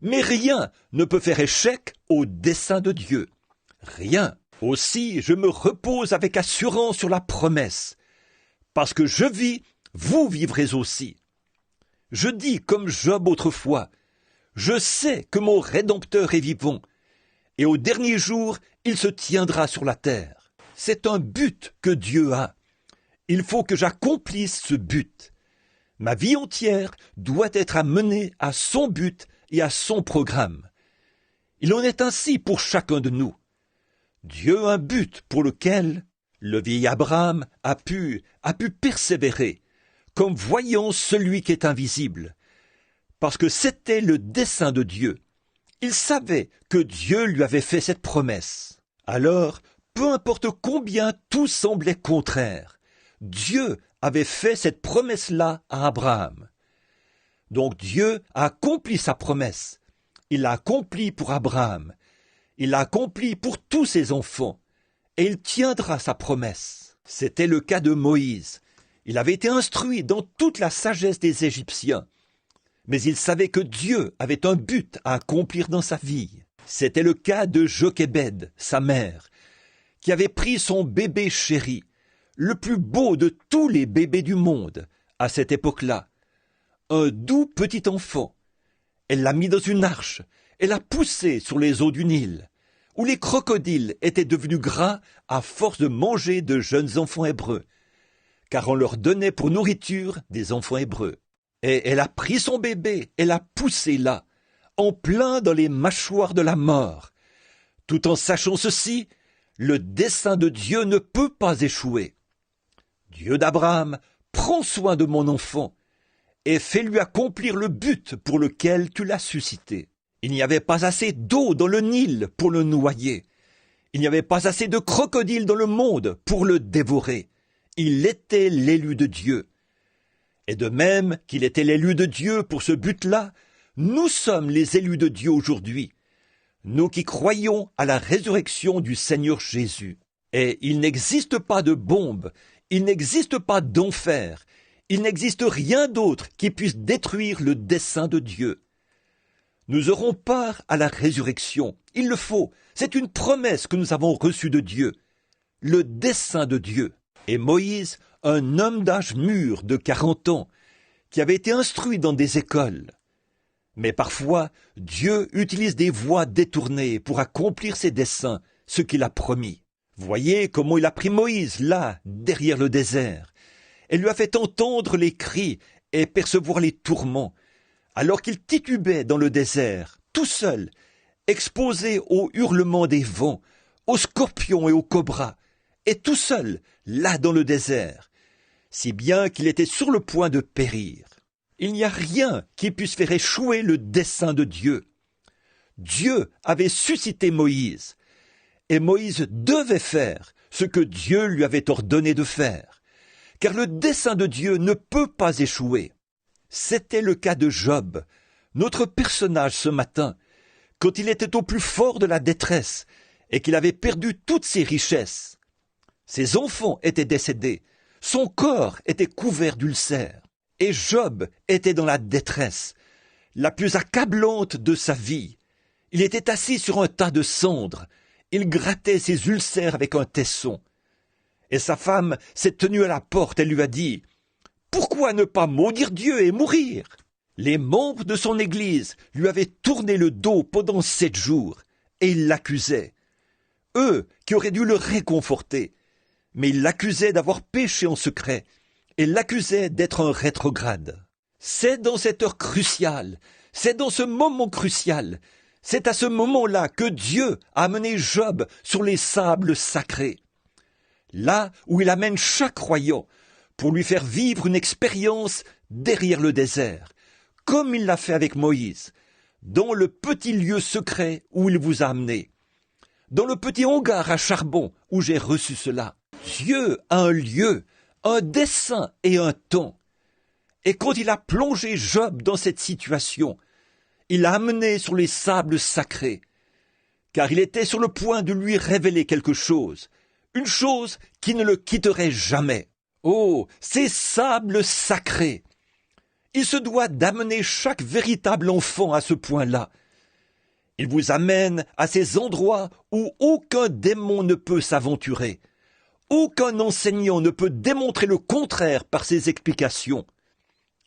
S1: Mais rien ne peut faire échec au dessein de Dieu. Rien. Aussi, je me repose avec assurance sur la promesse. Parce que je vis, vous vivrez aussi. Je dis comme Job autrefois, je sais que mon Rédempteur est vivant, et au dernier jour, il se tiendra sur la terre. C'est un but que Dieu a. Il faut que j'accomplisse ce but. Ma vie entière doit être amenée à son but et à son programme. Il en est ainsi pour chacun de nous. Dieu a un but pour lequel le vieil Abraham a pu persévérer, comme voyant celui qui est invisible, parce que c'était le dessein de Dieu. Il savait que Dieu lui avait fait cette promesse. Alors, peu importe combien tout semblait contraire, Dieu avait fait cette promesse-là à Abraham. Donc Dieu a accompli sa promesse. Il l'a accompli pour Abraham. Il l'a accompli pour tous ses enfants. Et il tiendra sa promesse. C'était le cas de Moïse. Il avait été instruit dans toute la sagesse des Égyptiens. Mais il savait que Dieu avait un but à accomplir dans sa vie. C'était le cas de Jochébed, sa mère, qui avait pris son bébé chéri, le plus beau de tous les bébés du monde, à cette époque-là. Un doux petit enfant. Elle l'a mis dans une arche, elle l'a poussé sur les eaux du Nil, où les crocodiles étaient devenus gras à force de manger de jeunes enfants hébreux, car on leur donnait pour nourriture des enfants hébreux. Et elle a pris son bébé, elle l'a poussé là, en plein dans les mâchoires de la mort. Tout en sachant ceci, le dessein de Dieu ne peut pas échouer. Dieu d'Abraham, prends soin de mon enfant et fais-lui accomplir le but pour lequel tu l'as suscité. Il n'y avait pas assez d'eau dans le Nil pour le noyer. Il n'y avait pas assez de crocodiles dans le monde pour le dévorer. Il était l'élu de Dieu. Et de même qu'il était l'élu de Dieu pour ce but-là, nous sommes les élus de Dieu aujourd'hui, nous qui croyons à la résurrection du Seigneur Jésus. Et il n'existe pas de bombe, il n'existe pas d'enfer, il n'existe rien d'autre qui puisse détruire le dessein de Dieu. Nous aurons part à la résurrection, il le faut, c'est une promesse que nous avons reçue de Dieu, le dessein de Dieu. Et Moïse, un homme d'âge mûr de 40 ans, qui avait été instruit dans des écoles. Mais parfois, Dieu utilise des voies détournées pour accomplir ses desseins, ce qu'il a promis. Voyez comment il a pris Moïse, là, derrière le désert, et lui a fait entendre les cris et percevoir les tourments, alors qu'il titubait dans le désert, tout seul, exposé aux hurlements des vents, aux scorpions et aux cobras, et tout seul, là dans le désert, si bien qu'il était sur le point de périr. Il n'y a rien qui puisse faire échouer le dessein de Dieu. Dieu avait suscité Moïse, et Moïse devait faire ce que Dieu lui avait ordonné de faire, car le dessein de Dieu ne peut pas échouer. C'était le cas de Job, notre personnage ce matin, quand il était au plus fort de la détresse et qu'il avait perdu toutes ses richesses. Ses enfants étaient décédés, son corps était couvert d'ulcères, et Job était dans la détresse, la plus accablante de sa vie. Il était assis sur un tas de cendres, il grattait ses ulcères avec un tesson. Et sa femme s'est tenue à la porte et lui a dit « Pourquoi ne pas maudire Dieu et mourir ?» Les membres de son église lui avaient tourné le dos pendant 7 jours, et ils l'accusaient. Eux qui auraient dû le réconforter, mais ils l'accusaient d'avoir péché en secret, et l'accusaient d'être un rétrograde. C'est dans cette heure cruciale, c'est dans ce moment crucial, c'est à ce moment-là que Dieu a amené Job sur les sables sacrés. Là où il amène chaque croyant pour lui faire vivre une expérience derrière le désert, comme il l'a fait avec Moïse, dans le petit lieu secret où il vous a amené, dans le petit hangar à charbon où j'ai reçu cela. Dieu a un lieu, un dessein et un temps. Et quand il a plongé Job dans cette situation, il l'a amené sur les sables sacrés, car il était sur le point de lui révéler quelque chose, une chose qui ne le quitterait jamais. Oh, ces sables sacrés! Il se doit d'amener chaque véritable enfant à ce point-là. Il vous amène à ces endroits où aucun démon ne peut s'aventurer. Aucun enseignant ne peut démontrer le contraire par ses explications.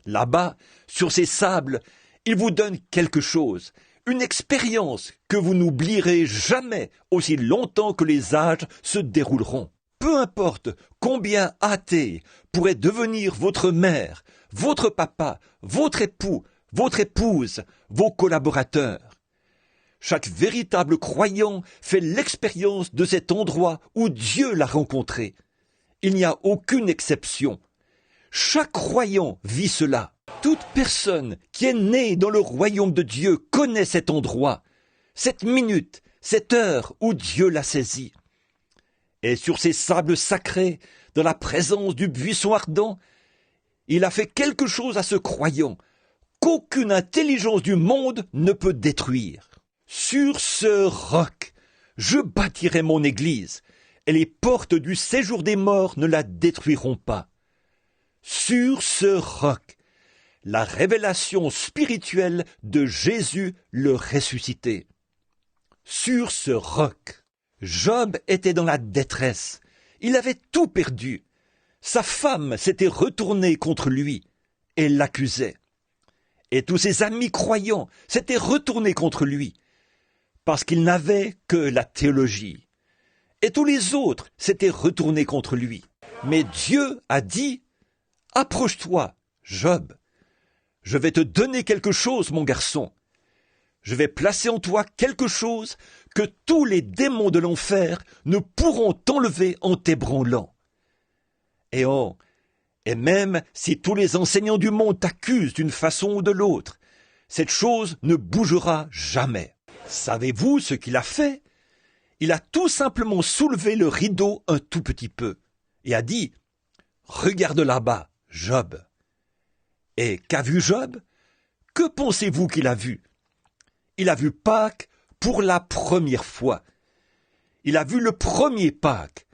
S1: Là-bas, sur ces sables, il vous donne quelque chose, une expérience que vous n'oublierez jamais aussi longtemps que les âges se dérouleront. Peu importe combien athées pourraient devenir votre mère, votre papa, votre époux, votre épouse, vos collaborateurs. Chaque véritable croyant fait l'expérience de cet endroit où Dieu l'a rencontré. Il n'y a aucune exception. Chaque croyant vit cela. Toute personne qui est née dans le royaume de Dieu connaît cet endroit, cette minute, cette heure où Dieu l'a saisi. Et sur ces sables sacrés, dans la présence du buisson ardent, il a fait quelque chose à ce croyant qu'aucune intelligence du monde ne peut détruire. Sur ce roc, je bâtirai mon église, et les portes du séjour des morts ne la détruiront pas. Sur ce roc, la révélation spirituelle de Jésus le ressuscité. Sur ce roc, Job était dans la détresse. Il avait tout perdu. Sa femme s'était retournée contre lui et l'accusait. Et tous ses amis croyants s'étaient retournés contre lui, parce qu'il n'avait que la théologie. Et tous les autres s'étaient retournés contre lui. Mais Dieu a dit, « Approche-toi, Job. Je vais te donner quelque chose, mon garçon. Je vais placer en toi quelque chose que tous les démons de l'enfer ne pourront t'enlever en t'ébranlant. » Et même si tous les enseignants du monde t'accusent d'une façon ou de l'autre, cette chose ne bougera jamais. Savez-vous ce qu'il a fait? Il a tout simplement soulevé le rideau un tout petit peu et a dit « Regarde là-bas, Job. » Et qu'a vu Job? Que pensez-vous qu'il a vu? Il a vu Pâques pour la première fois. Il a vu le premier Pâques.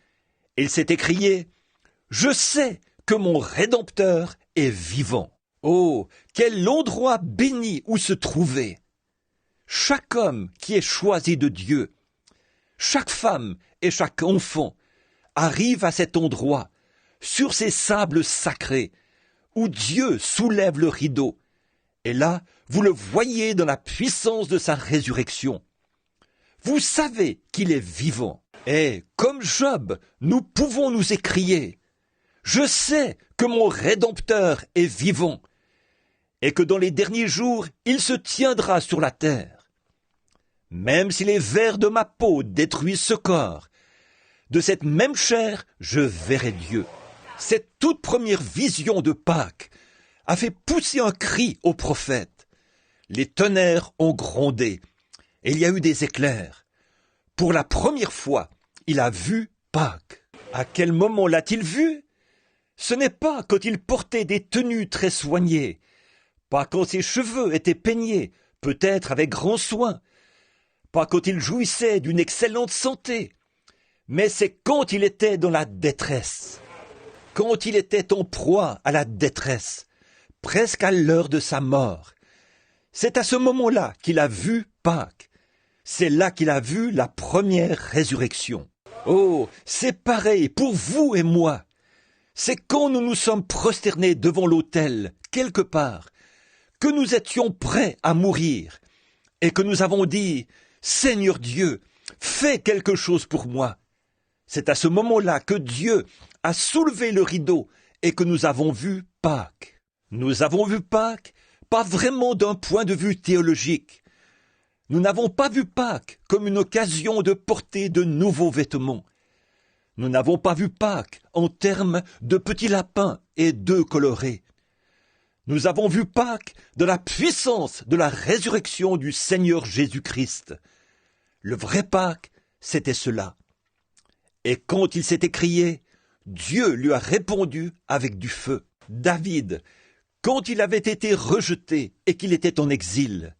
S1: Et il s'est écrié « Je sais que mon Rédempteur est vivant. » Oh, quel endroit béni où se trouver! Chaque homme qui est choisi de Dieu, chaque femme et chaque enfant arrive à cet endroit, sur ces sables sacrés, où Dieu soulève le rideau. Et là, vous le voyez dans la puissance de sa résurrection. Vous savez qu'il est vivant. Et comme Job, nous pouvons nous écrier « Je sais que mon Rédempteur est vivant et que dans les derniers jours, il se tiendra sur la terre. Même si les vers de ma peau détruisent ce corps, de cette même chair, je verrai Dieu. » Cette toute première vision de Pâques a fait pousser un cri au prophète. Les tonnerres ont grondé et il y a eu des éclairs. Pour la première fois, il a vu Pâques. À quel moment l'a-t-il vu? Ce n'est pas quand il portait des tenues très soignées, pas quand ses cheveux étaient peignés, peut-être avec grand soin, pas quand il jouissait d'une excellente santé, mais c'est quand il était dans la détresse, quand il était en proie à la détresse, presque à l'heure de sa mort. C'est à ce moment-là qu'il a vu Pâques. C'est là qu'il a vu la première résurrection. Oh, c'est pareil pour vous et moi. C'est quand nous nous sommes prosternés devant l'autel, quelque part, que nous étions prêts à mourir, et que nous avons dit « Seigneur Dieu, fais quelque chose pour moi ». C'est à ce moment-là que Dieu a soulevé le rideau et que nous avons vu Pâques. Nous avons vu Pâques, pas vraiment d'un point de vue théologique. Nous n'avons pas vu Pâques comme une occasion de porter de nouveaux vêtements. Nous n'avons pas vu Pâques en termes de petits lapins et d'œufs colorés. Nous avons vu Pâques de la puissance de la résurrection du Seigneur Jésus-Christ. Le vrai Pâques, c'était cela. Et quand il s'est écrié, Dieu lui a répondu avec du feu. David, quand il avait été rejeté et qu'il était en exil,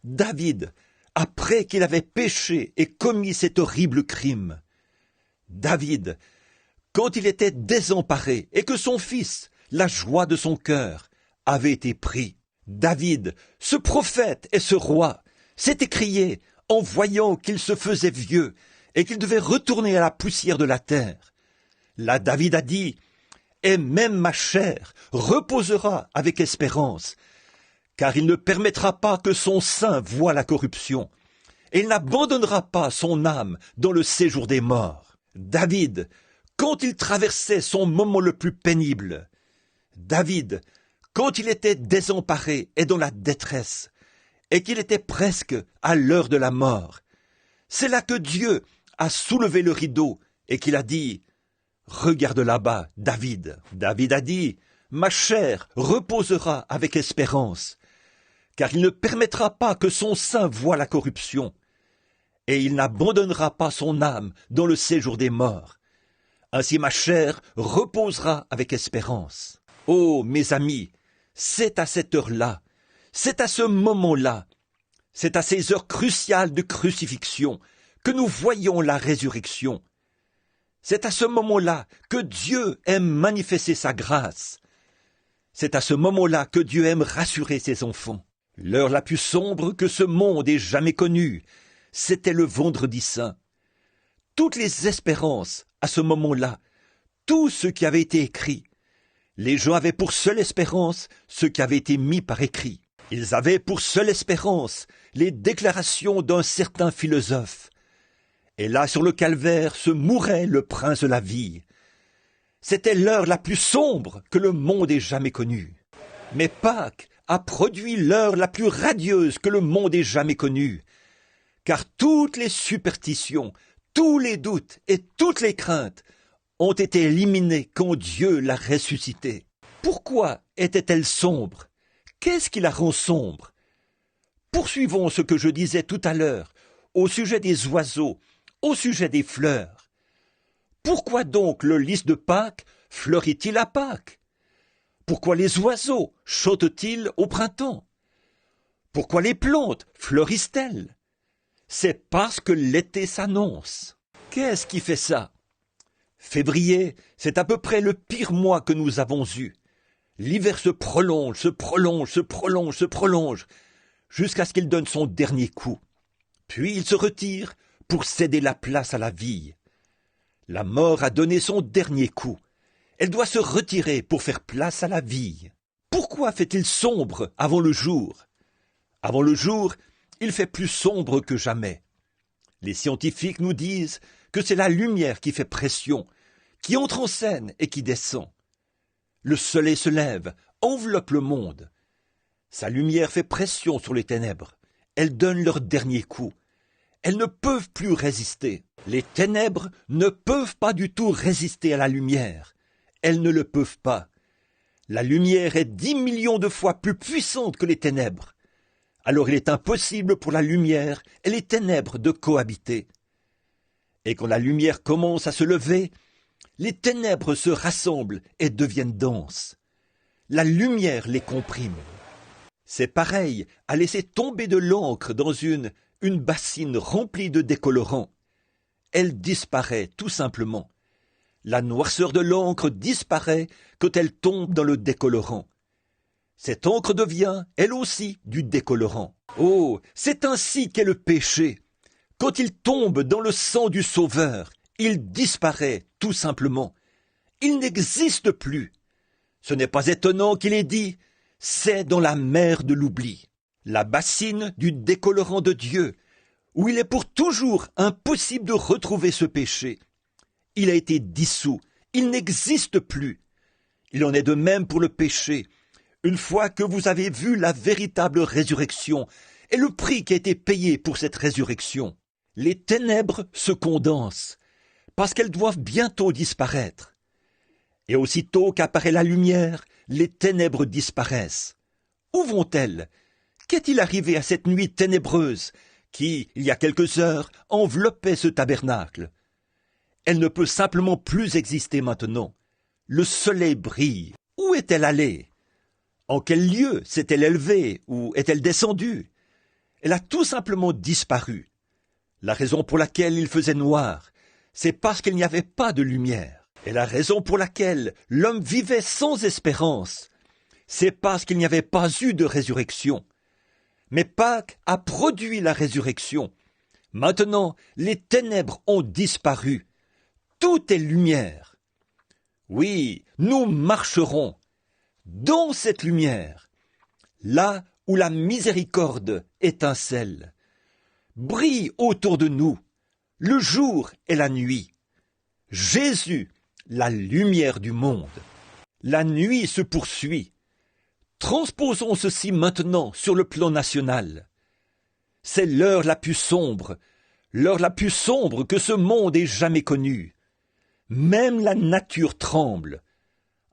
S1: David, après qu'il avait péché et commis cet horrible crime, David, quand il était désemparé et que son fils, la joie de son cœur, avait été pris. David, ce prophète et ce roi, s'est écrié en voyant qu'il se faisait vieux et qu'il devait retourner à la poussière de la terre. Là, David a dit, « Et même ma chair reposera avec espérance, car il ne permettra pas que son sein voie la corruption, et il n'abandonnera pas son âme dans le séjour des morts. » David, quand il traversait son moment le plus pénible, David, quand il était désemparé et dans la détresse, et qu'il était presque à l'heure de la mort, c'est là que Dieu a soulevé le rideau et qu'il a dit, « Regarde là-bas, David. » David a dit, « Ma chair reposera avec espérance, car il ne permettra pas que son sein voie la corruption, et il n'abandonnera pas son âme dans le séjour des morts. Ainsi ma chair reposera avec espérance. » Oh, mes amis, c'est à cette heure-là, c'est à ce moment-là, c'est à ces heures cruciales de crucifixion que nous voyons la résurrection. C'est à ce moment-là que Dieu aime manifester sa grâce. C'est à ce moment-là que Dieu aime rassurer ses enfants. L'heure la plus sombre que ce monde ait jamais connue, c'était le vendredi saint. Toutes les espérances, à ce moment-là, tout ce qui avait été écrit, les gens avaient pour seule espérance ce qui avait été mis par écrit. Ils avaient pour seule espérance les déclarations d'un certain philosophe. Et là, sur le calvaire, se mourait le prince de la vie. C'était l'heure la plus sombre que le monde ait jamais connue. Mais Pâques a produit l'heure la plus radieuse que le monde ait jamais connue. Car toutes les superstitions, tous les doutes et toutes les craintes ont été éliminés quand Dieu l'a ressuscité. Pourquoi était-elle sombre? Qu'est-ce qui la rend sombre? Poursuivons ce que je disais tout à l'heure au sujet des oiseaux, au sujet des fleurs. Pourquoi donc le lys de Pâques fleurit-il à Pâques? Pourquoi les oiseaux chantent-ils au printemps? Pourquoi les plantes fleurissent-elles? C'est parce que l'été s'annonce. Qu'est-ce qui fait ça? Février, c'est à peu près le pire mois que nous avons eu. L'hiver se prolonge, se prolonge, se prolonge, se prolonge, jusqu'à ce qu'il donne son dernier coup. Puis il se retire pour céder la place à la vie. La mort a donné son dernier coup. Elle doit se retirer pour faire place à la vie. Pourquoi fait-il sombre avant le jour? Avant le jour, il fait plus sombre que jamais. Les scientifiques nous disent que c'est la lumière qui fait pression, qui entre en scène et qui descend. Le soleil se lève, enveloppe le monde. Sa lumière fait pression sur les ténèbres. Elles donnent leur dernier coup. Elles ne peuvent plus résister. Les ténèbres ne peuvent pas du tout résister à la lumière. Elles ne le peuvent pas. La lumière est 10 millions de fois plus puissante que les ténèbres. Alors il est impossible pour la lumière et les ténèbres de cohabiter. Et quand la lumière commence à se lever, les ténèbres se rassemblent et deviennent denses. La lumière les comprime. C'est pareil à laisser tomber de l'encre dans une bassine remplie de décolorants. Elle disparaît tout simplement. La noirceur de l'encre disparaît quand elle tombe dans le décolorant. Cette encre devient, elle aussi, du décolorant. Oh, c'est ainsi qu'est le péché. Quand il tombe dans le sang du Sauveur, il disparaît tout simplement. Il n'existe plus. Ce n'est pas étonnant qu'il ait dit « c'est dans la mer de l'oubli ». La bassine du décolorant de Dieu, où il est pour toujours impossible de retrouver ce péché. Il a été dissous, il n'existe plus. Il en est de même pour le péché. Une fois que vous avez vu la véritable résurrection et le prix qui a été payé pour cette résurrection, les ténèbres se condensent, parce qu'elles doivent bientôt disparaître. Et aussitôt qu'apparaît la lumière, les ténèbres disparaissent. Où vont-elles? Qu'est-il arrivé à cette nuit ténébreuse qui, il y a quelques heures, enveloppait ce tabernacle? Elle ne peut simplement plus exister maintenant. Le soleil brille. Où est-elle allée? En quel lieu s'est-elle élevée ou est-elle descendue? Elle a tout simplement disparu. La raison pour laquelle il faisait noir, c'est parce qu'il n'y avait pas de lumière. Et la raison pour laquelle l'homme vivait sans espérance, c'est parce qu'il n'y avait pas eu de résurrection. Mais Pâques a produit la résurrection. Maintenant, les ténèbres ont disparu. Tout est lumière. Oui, nous marcherons dans cette lumière, là où la miséricorde étincelle, brille autour de nous, le jour et la nuit. Jésus, la lumière du monde. La nuit se poursuit. Transposons ceci maintenant sur le plan national. C'est l'heure la plus sombre que ce monde ait jamais connue. Même la nature tremble.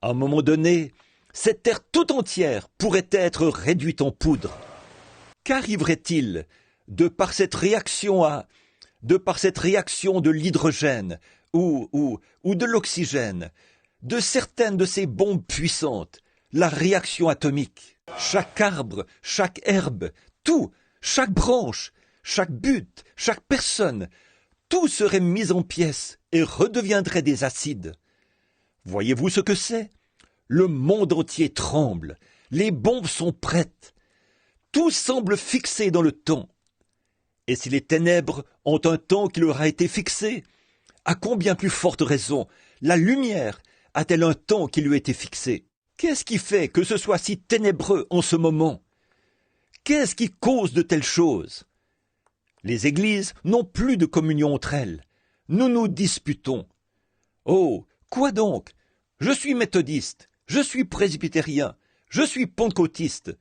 S1: À un moment donné, cette terre tout entière pourrait être réduite en poudre. Qu'arriverait-il de par cette réaction de l'hydrogène ou de l'oxygène, de certaines de ces bombes puissantes, la réaction atomique? Chaque arbre, chaque herbe, tout, chaque branche, chaque butte, chaque personne, tout serait mis en pièces et redeviendrait des acides. Voyez-vous ce que c'est? Le monde entier tremble, les bombes sont prêtes, tout semble fixé dans le temps. Et si les ténèbres ont un temps qui leur a été fixé, à combien plus forte raison la lumière a-t-elle un temps qui lui a été fixé? Qu'est-ce qui fait que ce soit si ténébreux en ce moment? Qu'est-ce qui cause de telles choses? Les églises n'ont plus de communion entre elles. Nous nous disputons. Oh, quoi donc? Je suis méthodiste, je suis presbytérien, je suis pentecôtiste,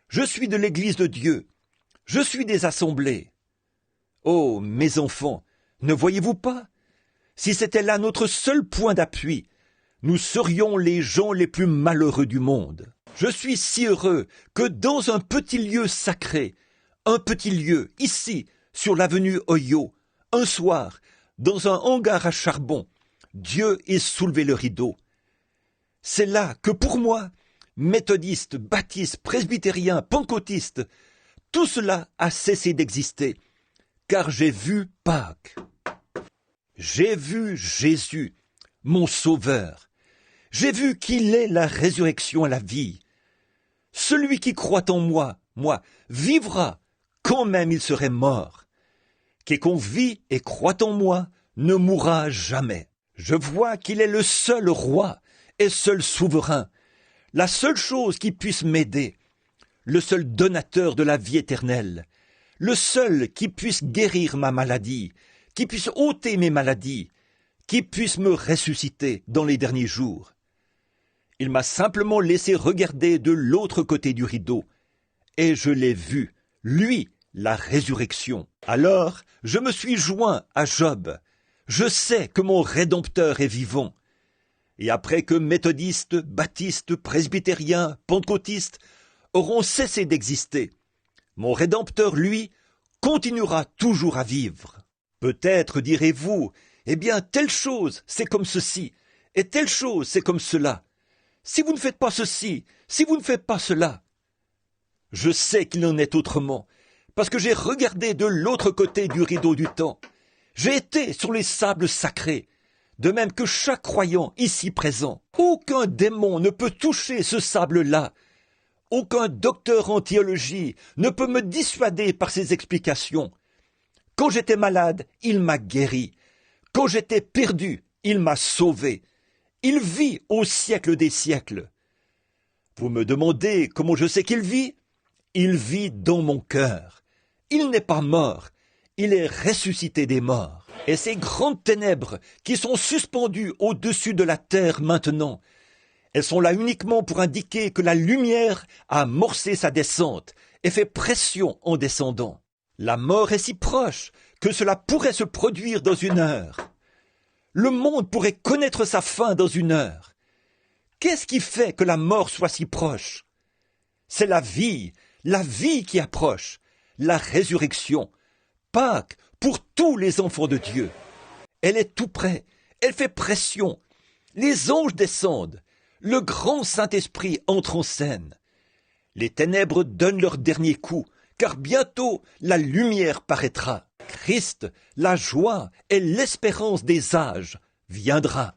S1: je suis de l'Église de Dieu, je suis des assemblées. Oh, mes enfants, ne voyez-vous pas? Si c'était là notre seul point d'appui, nous serions les gens les plus malheureux du monde. Je suis si heureux que dans un petit lieu sacré, un petit lieu, ici, sur l'avenue Oyo, un soir, dans un hangar à charbon, Dieu ait soulevé le rideau. C'est là que pour moi, méthodiste, baptiste, presbytérien, pentecôtiste, tout cela a cessé d'exister, car j'ai vu Pâques. J'ai vu Jésus, mon Sauveur. J'ai vu qu'il est la résurrection et la vie. Celui qui croit en moi, vivra, quand même il serait mort. Quiconque vit et croit en moi ne mourra jamais. Je vois qu'il est le seul roi et seul souverain, la seule chose qui puisse m'aider, le seul donateur de la vie éternelle, le seul qui puisse guérir ma maladie, qui puisse ôter mes maladies, qui puisse me ressusciter dans les derniers jours. Il m'a simplement laissé regarder de l'autre côté du rideau, et je l'ai vu, lui, la résurrection. Alors, je me suis joint à Job. Je sais que mon Rédempteur est vivant. Et après que méthodistes, baptistes, presbytériens, pentecôtistes auront cessé d'exister, mon Rédempteur, lui, continuera toujours à vivre. Peut-être direz-vous, eh bien, telle chose, c'est comme ceci, et telle chose, c'est comme cela. Si vous ne faites pas ceci, si vous ne faites pas cela. Je sais qu'il en est autrement, parce que j'ai regardé de l'autre côté du rideau du temps. J'ai été sur les sables sacrés, de même que chaque croyant ici présent. Aucun démon ne peut toucher ce sable-là. Aucun docteur en théologie ne peut me dissuader par ses explications. Quand j'étais malade, il m'a guéri. Quand j'étais perdu, il m'a sauvé. Il vit au siècle des siècles. Vous me demandez comment je sais qu'il vit? Il vit dans mon cœur. Il n'est pas mort, il est ressuscité des morts. Et ces grandes ténèbres qui sont suspendues au-dessus de la terre maintenant, elles sont là uniquement pour indiquer que la lumière a amorcé sa descente et fait pression en descendant. La mort est si proche que cela pourrait se produire dans une heure. Le monde pourrait connaître sa fin dans une heure. Qu'est-ce qui fait que la mort soit si proche? C'est la vie qui approche, la résurrection, Pâques pour tous les enfants de Dieu. Elle est tout près, elle fait pression. Les anges descendent, le grand Saint-Esprit entre en scène. Les ténèbres donnent leur dernier coup, car bientôt la lumière paraîtra. Christ, la joie et l'espérance des âges, viendra.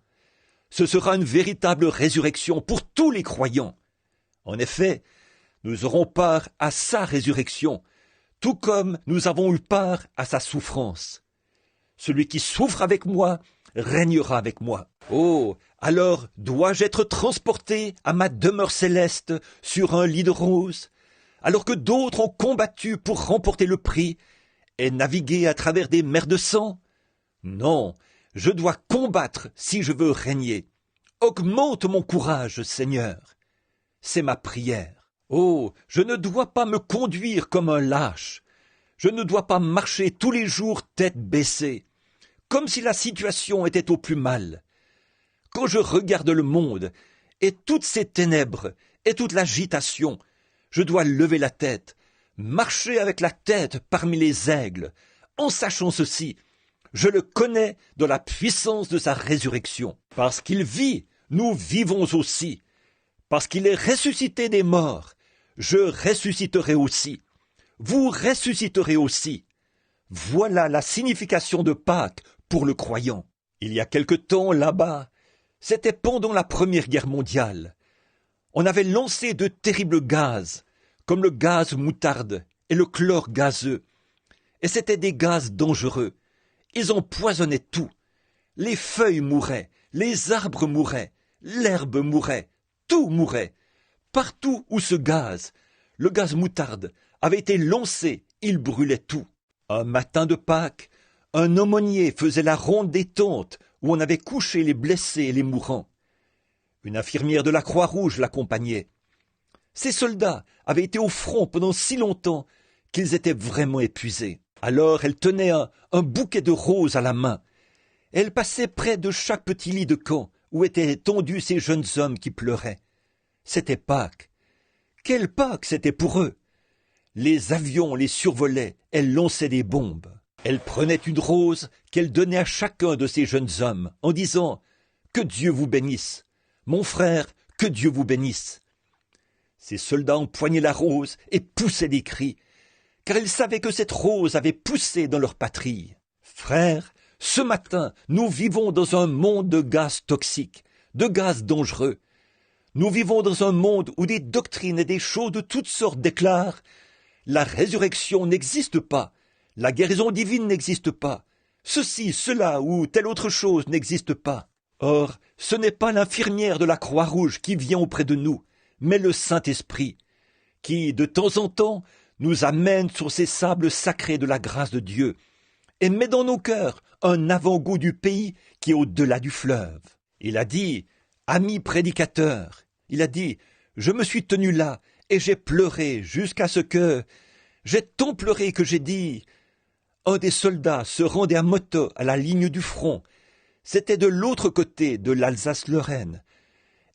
S1: Ce sera une véritable résurrection pour tous les croyants. En effet, nous aurons part à sa résurrection, tout comme nous avons eu part à sa souffrance. Celui qui souffre avec moi régnera avec moi. Oh, alors dois-je être transporté à ma demeure céleste sur un lit de rose, alors que d'autres ont combattu pour remporter le prix et naviguer à travers des mers de sang? Non, je dois combattre si je veux régner. Augmente mon courage, Seigneur. C'est ma prière. Oh, je ne dois pas me conduire comme un lâche. Je ne dois pas marcher tous les jours tête baissée, comme si la situation était au plus mal. Quand je regarde le monde, et toutes ces ténèbres, et toute l'agitation, je dois lever la tête, marcher avec la tête parmi les aigles, en sachant ceci, je le connais dans la puissance de sa résurrection. Parce qu'il vit, nous vivons aussi. Parce qu'il est ressuscité des morts, je ressusciterai aussi. Vous ressusciterez aussi. Voilà la signification de Pâques pour le croyant. Il y a quelque temps là-bas, c'était pendant la Première Guerre mondiale. On avait lancé de terribles gaz, comme le gaz moutarde et le chlore gazeux. Et c'étaient des gaz dangereux. Ils empoisonnaient tout. Les feuilles mouraient, les arbres mouraient, l'herbe mourait, tout mourait. Partout où ce gaz, le gaz moutarde, avait été lancé, il brûlait tout. Un matin de Pâques, un aumônier faisait la ronde des tentes où on avait couché les blessés et les mourants. Une infirmière de la Croix-Rouge l'accompagnait. Ces soldats avaient été au front pendant si longtemps qu'ils étaient vraiment épuisés. Alors elle tenait un bouquet de roses à la main. Elle passait près de chaque petit lit de camp où étaient étendus ces jeunes hommes qui pleuraient. C'était Pâques. Quelle Pâques c'était pour eux! Les avions les survolaient, elle lançait des bombes. Elle prenait une rose qu'elle donnait à chacun de ces jeunes hommes en disant « Que Dieu vous bénisse ! Mon frère, que Dieu vous bénisse !» Ces soldats empoignaient la rose et poussaient des cris, car ils savaient que cette rose avait poussé dans leur patrie. Frères, ce matin, nous vivons dans un monde de gaz toxiques, de gaz dangereux. Nous vivons dans un monde où des doctrines et des choses de toutes sortes déclarent « La résurrection n'existe pas, la guérison divine n'existe pas, ceci, cela ou telle autre chose n'existe pas. » Or, ce n'est pas l'infirmière de la Croix-Rouge qui vient auprès de nous, mais le Saint-Esprit, qui, de temps en temps, nous amène sur ces sables sacrés de la grâce de Dieu, et met dans nos cœurs un avant-goût du pays qui est au-delà du fleuve. Il a dit, ami prédicateur, il a dit, je me suis tenu là, et j'ai pleuré jusqu'à ce que, j'ai tant pleuré que j'ai dit, un des soldats se rendait à moto à la ligne du front, c'était de l'autre côté de l'Alsace-Lorraine,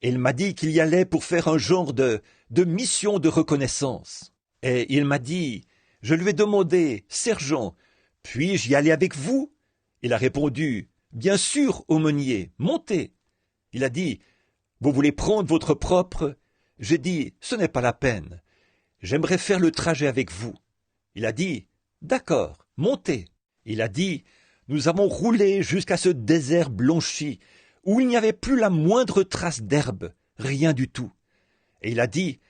S1: et il m'a dit qu'il y allait pour faire un genre de mission de reconnaissance. Et il m'a dit, je lui ai demandé, sergent, puis-je y aller avec vous? Il a répondu, bien sûr, aumônier, montez. Il a dit, vous voulez prendre votre propre? J'ai dit, ce n'est pas la peine. J'aimerais faire le trajet avec vous. Il a dit, d'accord, montez. Il a dit, nous avons roulé jusqu'à ce désert blanchi, où il n'y avait plus la moindre trace d'herbe, rien du tout. Et il a dit,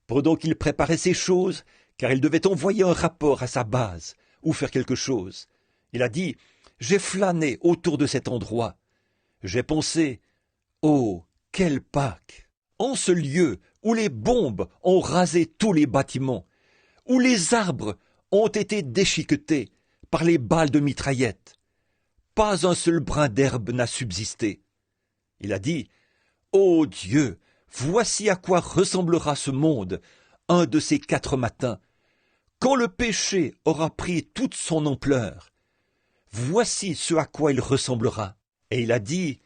S1: pendant qu'il préparait ces choses, car il devait envoyer un rapport à sa base, ou faire quelque chose, il a dit, j'ai flâné autour de cet endroit. J'ai pensé, oh, quelle Pâques! En ce lieu où les bombes ont rasé tous les bâtiments, où les arbres ont été déchiquetés par les balles de mitraillettes, pas un seul brin d'herbe n'a subsisté. Il a dit, ô Dieu, voici à quoi ressemblera ce monde un de ces 4 matins, quand le péché aura pris toute son ampleur. Voici ce à quoi il ressemblera. Et il a dit,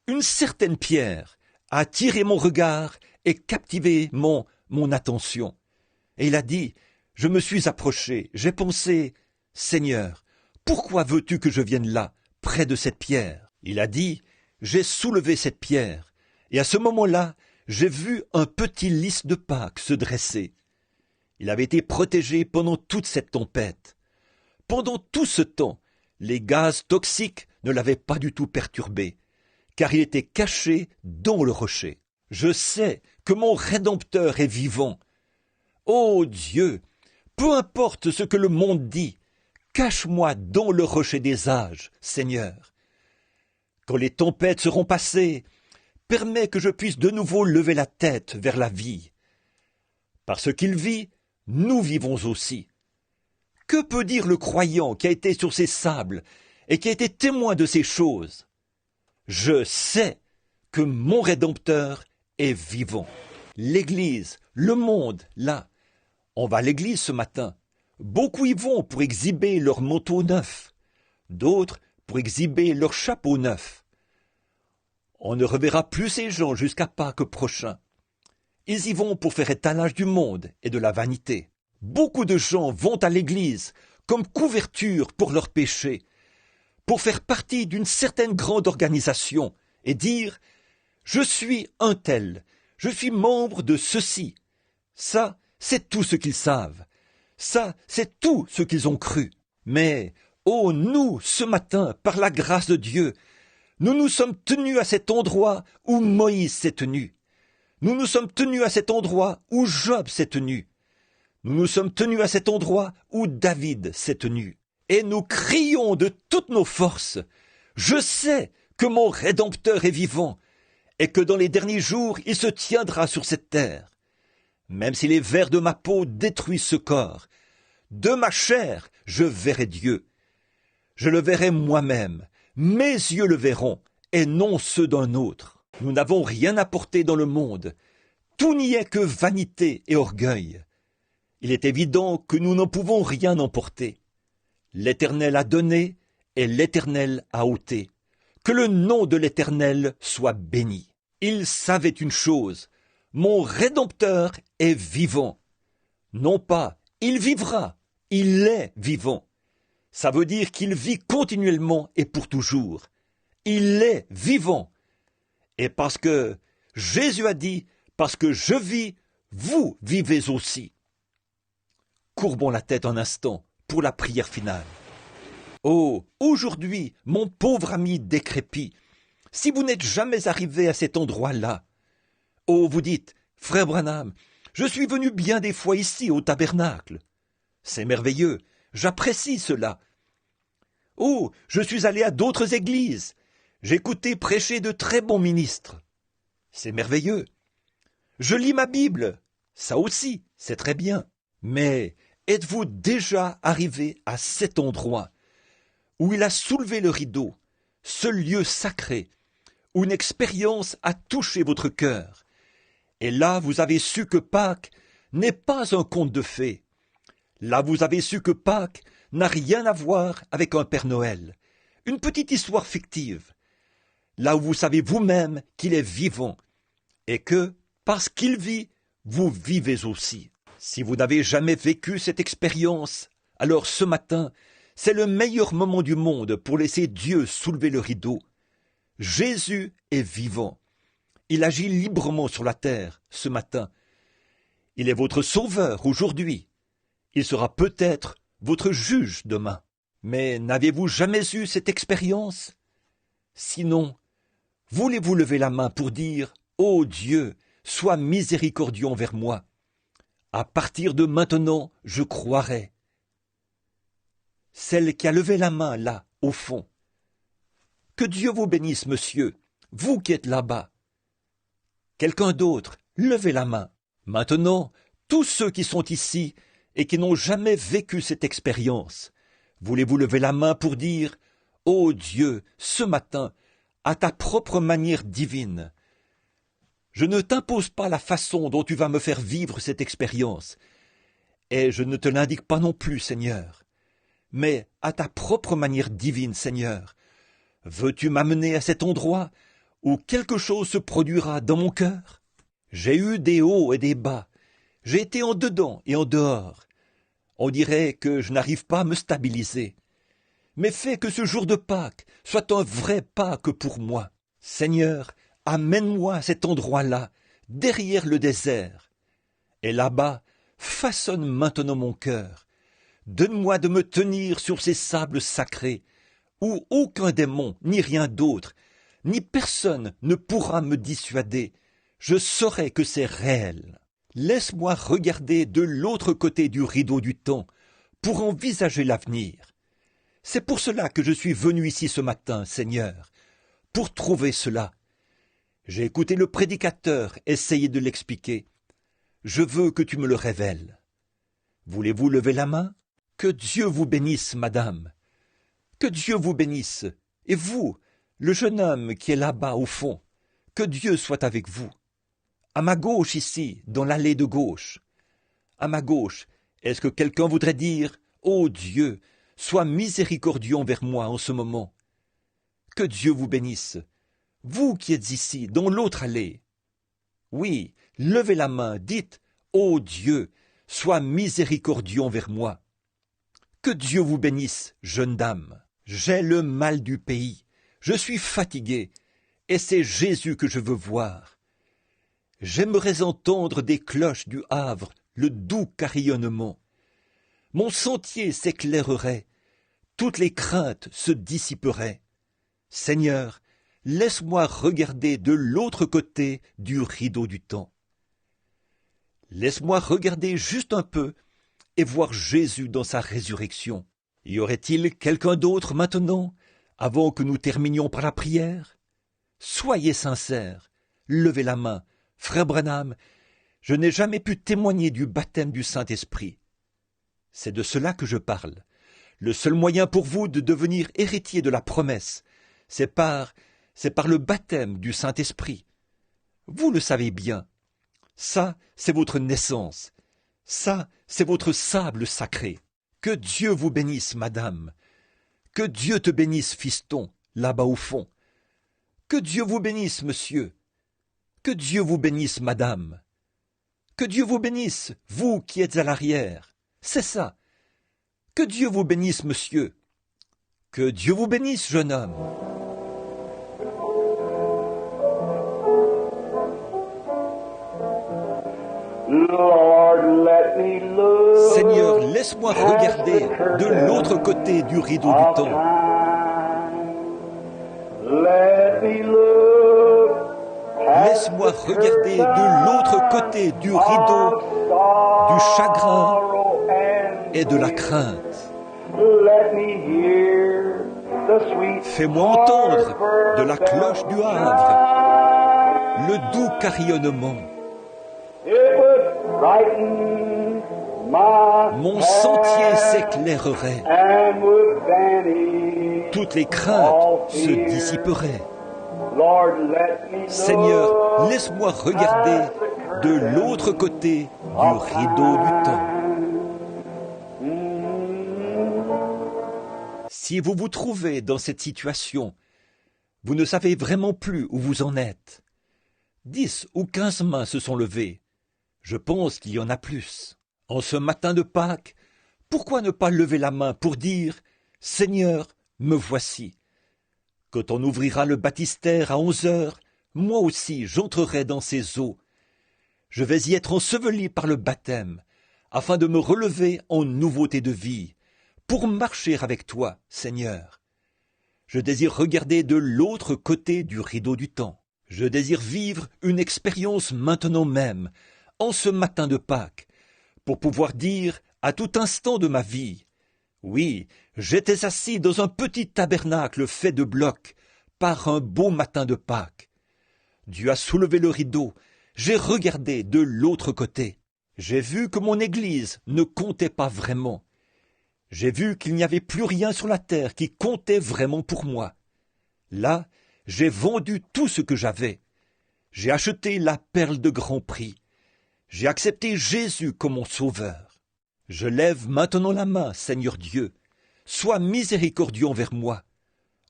S1: une certaine pierre a attiré mon regard et captivé mon attention. Et il a dit, je me suis approché, j'ai pensé, Seigneur, pourquoi veux-tu que je vienne là, près de cette pierre? Il a dit, j'ai soulevé cette pierre, et à ce moment-là, j'ai vu un petit lys de Pâques se dresser. Il avait été protégé pendant toute cette tempête. Pendant tout ce temps, les gaz toxiques ne l'avaient pas du tout perturbé, car il était caché dans le rocher. Je sais que mon Rédempteur est vivant. Ô Dieu, peu importe ce que le monde dit, cache-moi dans le rocher des âges, Seigneur. Quand les tempêtes seront passées, permets que je puisse de nouveau lever la tête vers la vie. Parce qu'il vit, nous vivons aussi. Que peut dire le croyant qui a été sur ces sables et qui a été témoin de ces choses? Je sais que mon Rédempteur est vivant. L'Église, le monde, là. On va à l'église ce matin. Beaucoup y vont pour exhiber leur manteau neuf. D'autres pour exhiber leur chapeau neuf. On ne reverra plus ces gens jusqu'à Pâques prochain. Ils y vont pour faire étalage du monde et de la vanité. Beaucoup de gens vont à l'église comme couverture pour leurs péchés, pour faire partie d'une certaine grande organisation et dire « Je suis un tel, je suis membre de ceci ». Ça, c'est tout ce qu'ils savent. Ça, c'est tout ce qu'ils ont cru. Mais, oh, nous, ce matin, par la grâce de Dieu, nous nous sommes tenus à cet endroit où Moïse s'est tenu. Nous nous sommes tenus à cet endroit où Job s'est tenu. Nous nous sommes tenus à cet endroit où David s'est tenu. Et nous crions de toutes nos forces. Je sais que mon Rédempteur est vivant et que dans les derniers jours, il se tiendra sur cette terre. Même si les vers de ma peau détruisent ce corps, de ma chair, je verrai Dieu. Je le verrai moi-même. Mes yeux le verront, et non ceux d'un autre. Nous n'avons rien apporté dans le monde. Tout n'y est que vanité et orgueil. Il est évident que nous n'en pouvons rien emporter. L'Éternel a donné, et l'Éternel a ôté. Que le nom de l'Éternel soit béni. Il savait une chose, mon Rédempteur est vivant. Non pas, il vivra, il est vivant. Ça veut dire qu'il vit continuellement et pour toujours. Il est vivant. Et parce que Jésus a dit, parce que je vis, vous vivez aussi. Courbons la tête un instant pour la prière finale. Oh, aujourd'hui, mon pauvre ami décrépit, si vous n'êtes jamais arrivé à cet endroit-là, oh, vous dites, frère Branham, je suis venu bien des fois ici au tabernacle. C'est merveilleux, j'apprécie cela. Oh, je suis allé à d'autres églises. J'ai écouté prêcher de très bons ministres. C'est merveilleux. Je lis ma Bible. Ça aussi, c'est très bien. Mais êtes-vous déjà arrivé à cet endroit où il a soulevé le rideau, ce lieu sacré, où une expérience a touché votre cœur? Et là, vous avez su que Pâques n'est pas un conte de fées. Là, vous avez su que Pâques n'a rien à voir avec un Père Noël, une petite histoire fictive. Là où vous savez vous-même qu'il est vivant, et que, parce qu'il vit, vous vivez aussi. Si vous n'avez jamais vécu cette expérience, alors ce matin, c'est le meilleur moment du monde pour laisser Dieu soulever le rideau. Jésus est vivant. Il agit librement sur la terre ce matin. Il est votre sauveur aujourd'hui. Il sera peut-être votre juge demain. Mais n'avez-vous jamais eu cette expérience? Sinon, voulez-vous lever la main pour dire « Ô Dieu, sois miséricordieux envers moi. À partir de maintenant, je croirai. » Celle qui a levé la main là, au fond. Que Dieu vous bénisse, monsieur, vous qui êtes là-bas. Quelqu'un d'autre, levez la main. Maintenant, tous ceux qui sont ici et qui n'ont jamais vécu cette expérience, voulez-vous lever la main pour dire « Ô Dieu, ce matin, à ta propre manière divine, je ne t'impose pas la façon dont tu vas me faire vivre cette expérience, et je ne te l'indique pas non plus, Seigneur, mais à ta propre manière divine, Seigneur, veux-tu m'amener à cet endroit où quelque chose se produira dans mon cœur? J'ai eu des hauts et des bas, j'ai été en dedans et en dehors. On dirait que je n'arrive pas à me stabiliser. Mais fais que ce jour de Pâques soit un vrai Pâques pour moi. Seigneur, amène-moi à cet endroit-là, derrière le désert. Et là-bas, façonne maintenant mon cœur. Donne-moi de me tenir sur ces sables sacrés, où aucun démon, ni rien d'autre, ni personne ne pourra me dissuader. Je saurai que c'est réel. Laisse-moi regarder de l'autre côté du rideau du temps, pour envisager l'avenir. C'est pour cela que je suis venu ici ce matin, Seigneur, pour trouver cela. J'ai écouté le prédicateur essayer de l'expliquer. Je veux que tu me le révèles. Voulez-vous lever la main? Que Dieu vous bénisse, madame. Que Dieu vous bénisse. Et vous, le jeune homme qui est là-bas au fond, que Dieu soit avec vous. À ma gauche ici, dans l'allée de gauche. À ma gauche, est-ce que quelqu'un voudrait dire « Ô Dieu, sois miséricordieux envers moi en ce moment ». Que Dieu vous bénisse. Vous qui êtes ici, dans l'autre allée. Oui, levez la main, dites « Ô Dieu, sois miséricordieux envers moi ». Que Dieu vous bénisse, jeune dame. J'ai le mal du pays. Je suis fatigué, et c'est Jésus que je veux voir. J'aimerais entendre des cloches du Havre le doux carillonnement. Mon sentier s'éclairerait, toutes les craintes se dissiperaient. Seigneur, laisse-moi regarder de l'autre côté du rideau du temps. Laisse-moi regarder juste un peu et voir Jésus dans sa résurrection. Y aurait-il quelqu'un d'autre maintenant, avant que nous terminions par la prière? Soyez sincères, levez la main. Frère Branham, je n'ai jamais pu témoigner du baptême du Saint-Esprit. C'est de cela que je parle. Le seul moyen pour vous de devenir héritier de la promesse, c'est par le baptême du Saint-Esprit. Vous le savez bien. Ça, c'est votre naissance. Ça, c'est votre sable sacré. Que Dieu vous bénisse, madame. Que Dieu te bénisse, fiston, là-bas au fond. Que Dieu vous bénisse, monsieur. Que Dieu vous bénisse, madame. Que Dieu vous bénisse, vous qui êtes à l'arrière. C'est ça. Que Dieu vous bénisse, monsieur. Que Dieu vous bénisse, jeune homme. Seigneur, laisse-moi regarder de l'autre côté du rideau du temps. Laisse-moi regarder de l'autre côté du rideau du chagrin et de la crainte. Fais-moi entendre de la cloche du Havre le doux carillonnement. Mon sentier s'éclairerait. Toutes les craintes se dissiperaient. Seigneur, laisse-moi regarder de l'autre côté du rideau du temps. Si vous vous trouvez dans cette situation, vous ne savez vraiment plus où vous en êtes. 10 ou 15 mains se sont levées. Je pense qu'il y en a plus. En ce matin de Pâques, pourquoi ne pas lever la main pour dire « Seigneur, me voici ». Quand on ouvrira le baptistère à 11 heures, moi aussi j'entrerai dans ces eaux. Je vais y être enseveli par le baptême, afin de me relever en nouveauté de vie, pour marcher avec toi, Seigneur. Je désire regarder de l'autre côté du rideau du temps. Je désire vivre une expérience maintenant même, en ce matin de Pâques, pour pouvoir dire à tout instant de ma vie, oui, j'étais assis dans un petit tabernacle fait de blocs par un beau matin de Pâques. Dieu a soulevé le rideau, j'ai regardé de l'autre côté. J'ai vu que mon Église ne comptait pas vraiment. J'ai vu qu'il n'y avait plus rien sur la terre qui comptait vraiment pour moi. Là, j'ai vendu tout ce que j'avais. J'ai acheté la perle de grand prix. J'ai accepté Jésus comme mon sauveur. Je lève maintenant la main, Seigneur Dieu. Sois miséricordieux envers moi.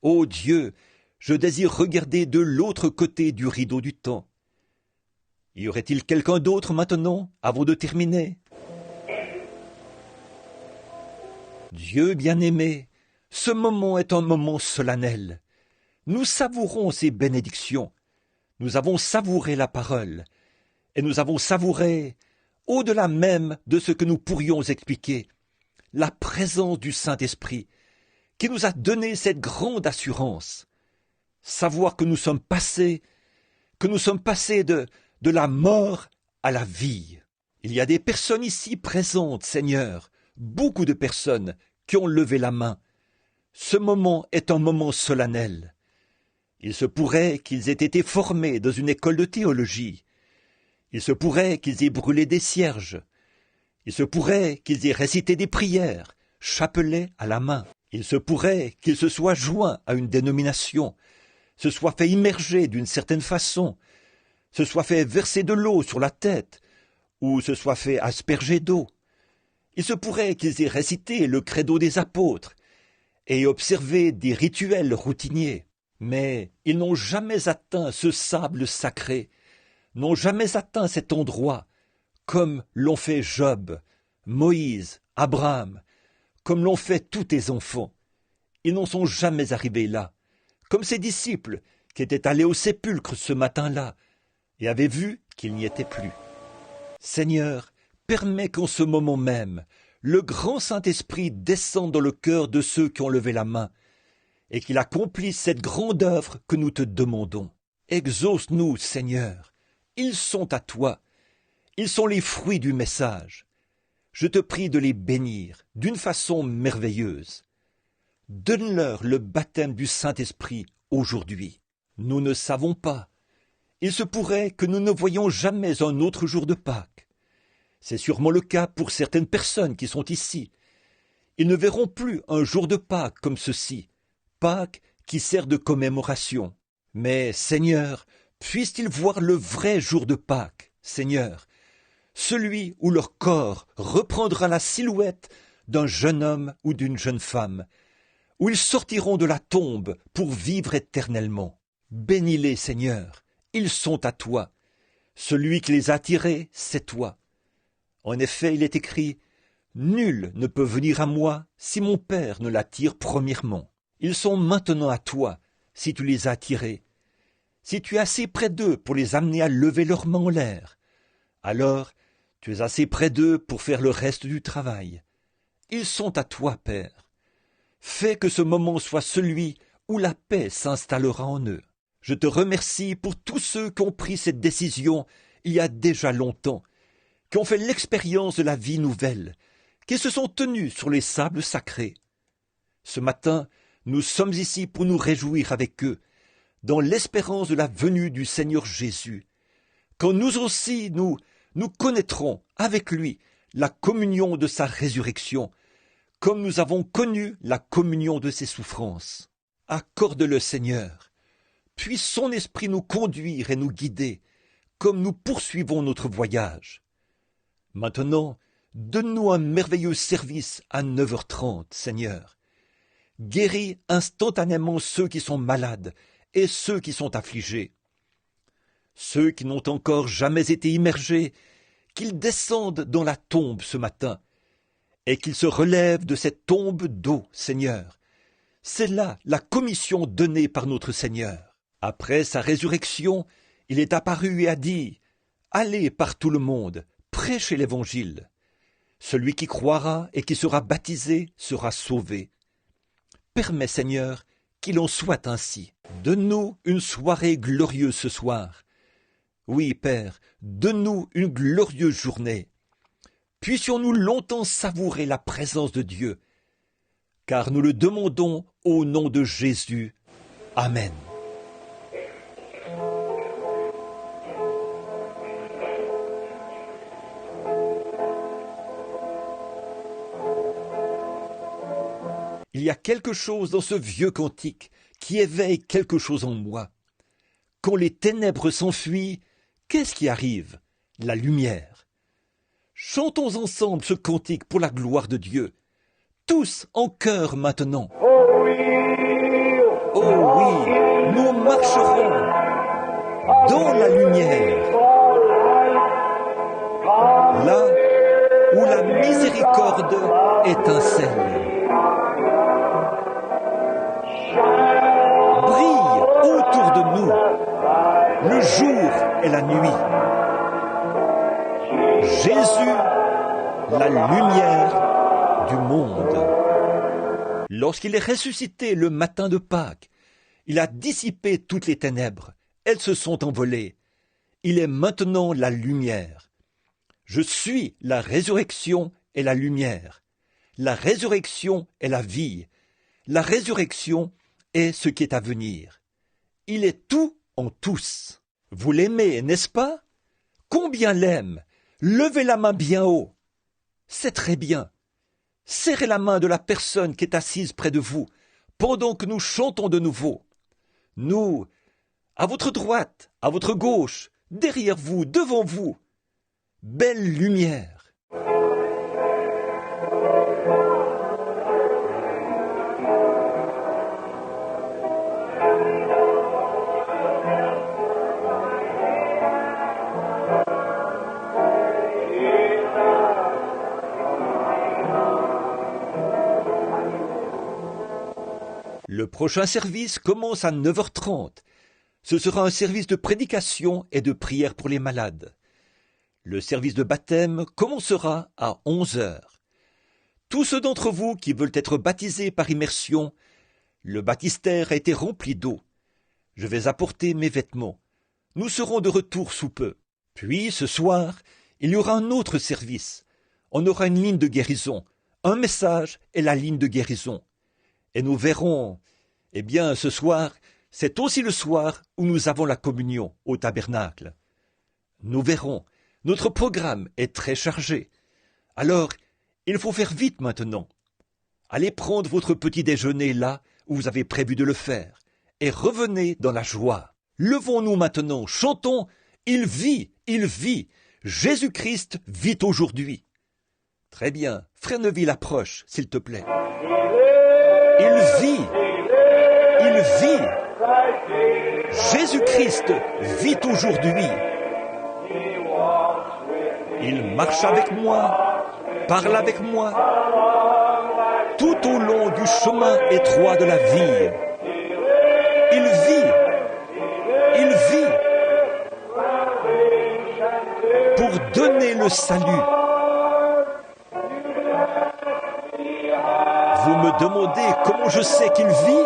S1: Ô Dieu, je désire regarder de l'autre côté du rideau du temps. Y aurait-il quelqu'un d'autre maintenant, avant de terminer? Dieu bien-aimé, ce moment est un moment solennel. Nous savourons ces bénédictions. Nous avons savouré la parole. Et nous avons savouré, au-delà même de ce que nous pourrions expliquer, la présence du Saint-Esprit, qui nous a donné cette grande assurance. Savoir que nous sommes passés de la mort à la vie. Il y a des personnes ici présentes, Seigneur, beaucoup de personnes qui ont levé la main. Ce moment est un moment solennel. Il se pourrait qu'ils aient été formés dans une école de théologie. Il se pourrait qu'ils aient brûlé des cierges. Il se pourrait qu'ils aient récité des prières, chapelet à la main. Il se pourrait qu'ils se soient joints à une dénomination, se soient fait immerger d'une certaine façon, se soient fait verser de l'eau sur la tête, ou se soient fait asperger d'eau. Il se pourrait qu'ils aient récité le credo des apôtres et observé des rituels routiniers, mais ils n'ont jamais atteint ce sable sacré, n'ont jamais atteint cet endroit, comme l'ont fait Job, Moïse, Abraham, comme l'ont fait tous tes enfants. Ils n'en sont jamais arrivés là, comme ces disciples qui étaient allés au sépulcre ce matin-là et avaient vu qu'il n'y était plus. Seigneur, permets qu'en ce moment même, le grand Saint-Esprit descende dans le cœur de ceux qui ont levé la main et qu'il accomplisse cette grande œuvre que nous te demandons. Exauce-nous, Seigneur. Ils sont à toi. Ils sont les fruits du message. Je te prie de les bénir d'une façon merveilleuse. Donne-leur le baptême du Saint-Esprit aujourd'hui. Nous ne savons pas. Il se pourrait que nous ne voyions jamais un autre jour de Pâques. C'est sûrement le cas pour certaines personnes qui sont ici. Ils ne verront plus un jour de Pâques comme ceci, Pâques qui sert de commémoration. Mais, Seigneur, puissent-ils voir le vrai jour de Pâques, Seigneur, celui où leur corps reprendra la silhouette d'un jeune homme ou d'une jeune femme, où ils sortiront de la tombe pour vivre éternellement. Bénis-les, Seigneur, ils sont à toi. Celui qui les a attirés, c'est toi. En effet, il est écrit « Nul ne peut venir à moi si mon Père ne l'attire premièrement. » Ils sont maintenant à toi, si tu les as attirés. Si tu es assez près d'eux pour les amener à lever leurs mains en l'air, alors tu es assez près d'eux pour faire le reste du travail. Ils sont à toi, Père. Fais que ce moment soit celui où la paix s'installera en eux. Je te remercie pour tous ceux qui ont pris cette décision il y a déjà longtemps, qui ont fait l'expérience de la vie nouvelle, qui se sont tenus sur les sables sacrés. Ce matin, nous sommes ici pour nous réjouir avec eux, dans l'espérance de la venue du Seigneur Jésus, quand nous aussi nous connaîtrons avec lui la communion de sa résurrection, comme nous avons connu la communion de ses souffrances. Accorde-le, Seigneur. Puisse son esprit nous conduire et nous guider, comme nous poursuivons notre voyage. Maintenant, donne-nous un merveilleux service à 9h30, Seigneur. Guéris instantanément ceux qui sont malades et ceux qui sont affligés. Ceux qui n'ont encore jamais été immergés, qu'ils descendent dans la tombe ce matin, et qu'ils se relèvent de cette tombe d'eau, Seigneur. C'est là la commission donnée par notre Seigneur. Après sa résurrection, il est apparu et a dit « Allez par tout le monde, prêchez l'Évangile. Celui qui croira et qui sera baptisé sera sauvé. » Permets, Seigneur, qu'il en soit ainsi. Donne-nous une soirée glorieuse ce soir. Oui, Père, donne-nous une glorieuse journée. Puissions-nous longtemps savourer la présence de Dieu, car nous le demandons au nom de Jésus. Amen. Il y a quelque chose dans ce vieux cantique qui éveille quelque chose en moi. Quand les ténèbres s'enfuient, qu'est-ce qui arrive? La lumière. Chantons ensemble ce cantique pour la gloire de Dieu. Tous en chœur maintenant. Oh oui, nous marcherons dans la lumière, là où la miséricorde étincelle. Brille autour de nous le jour et la nuit. Jésus, la lumière du monde. Lorsqu'il est ressuscité le matin de Pâques, il a dissipé toutes les ténèbres. Elles se sont envolées. Il est maintenant la lumière. Je suis la résurrection et la lumière. La résurrection est la vie. La résurrection est ce qui est à venir. Il est tout en tous. Vous l'aimez, n'est-ce pas? Combien l'aime? Levez la main bien haut. C'est très bien. Serrez la main de la personne qui est assise près de vous, pendant que nous chantons de nouveau. Nous, à votre droite, à votre gauche, derrière vous, devant vous. Belle lumière. Le prochain service commence à 9h30. Ce sera un service de prédication et de prière pour les malades. Le service de baptême commencera à 11h. Tous ceux d'entre vous qui veulent être baptisés par immersion, le baptistère a été rempli d'eau. Je vais apporter mes vêtements. Nous serons de retour sous peu. Puis, ce soir, il y aura un autre service. On aura une ligne de guérison, un message et la ligne de guérison. Et nous verrons, ce soir, c'est aussi le soir où nous avons la communion au tabernacle. Nous verrons, notre programme est très chargé. Alors, il faut faire vite maintenant. Allez prendre votre petit déjeuner là où vous avez prévu de le faire, et revenez dans la joie. Levons-nous maintenant, chantons « Il vit, Jésus-Christ vit aujourd'hui ». Très bien, Frère Neville approche, s'il te plaît. Il vit. Jésus-Christ vit aujourd'hui. Il marche avec moi, parle avec moi, tout au long du chemin étroit de la vie. Il vit pour donner le salut. Vous me demandez comment je sais qu'il vit?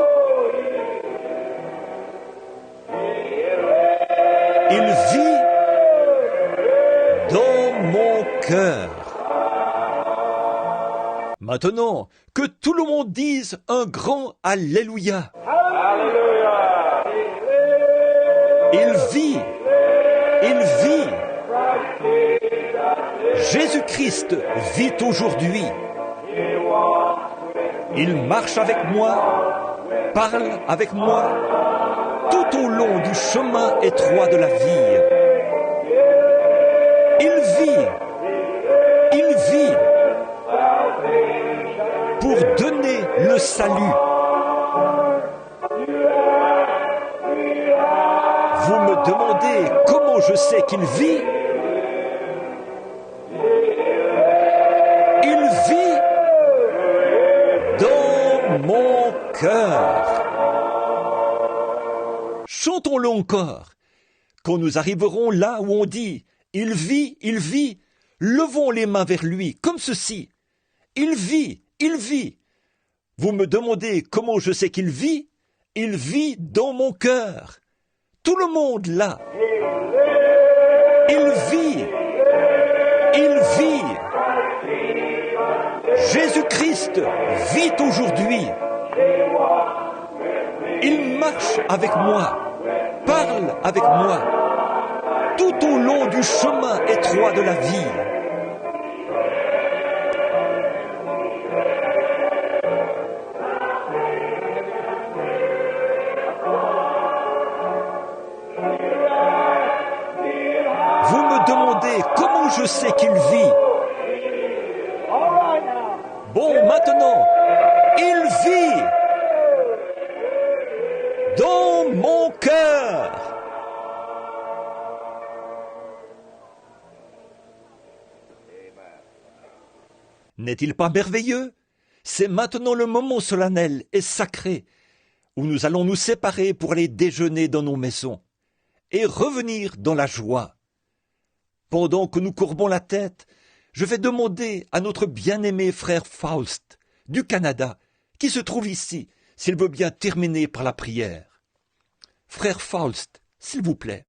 S1: Il vit dans mon cœur. Maintenant, que tout le monde dise un grand Alléluia. Il vit. Jésus-Christ vit aujourd'hui. Il marche avec moi, parle avec moi, tout au long du chemin étroit de la vie. Il vit pour donner le salut. Vous me demandez comment je sais qu'il vit? Il vit dans mon cœur. Chantons-le encore. Quand nous arriverons là où on dit « Il vit », levons les mains vers lui, comme ceci. Il vit. Vous me demandez comment je sais qu'il vit? Il vit dans mon cœur. Tout le monde là. Il vit. Jésus-Christ vit aujourd'hui. Il marche avec moi, parle avec moi, tout au long du chemin étroit de la vie. Vous me demandez comment je sais qu'il vit. Bon, maintenant, il vit dans mon cœur. N'est-il pas merveilleux? C'est maintenant le moment solennel et sacré où nous allons nous séparer pour aller déjeuner dans nos maisons et revenir dans la joie. Pendant que nous courbons la tête, je vais demander à notre bien-aimé frère Faust, du Canada, qui se trouve ici, s'il veut bien terminer par la prière. Frère Faust, s'il vous plaît.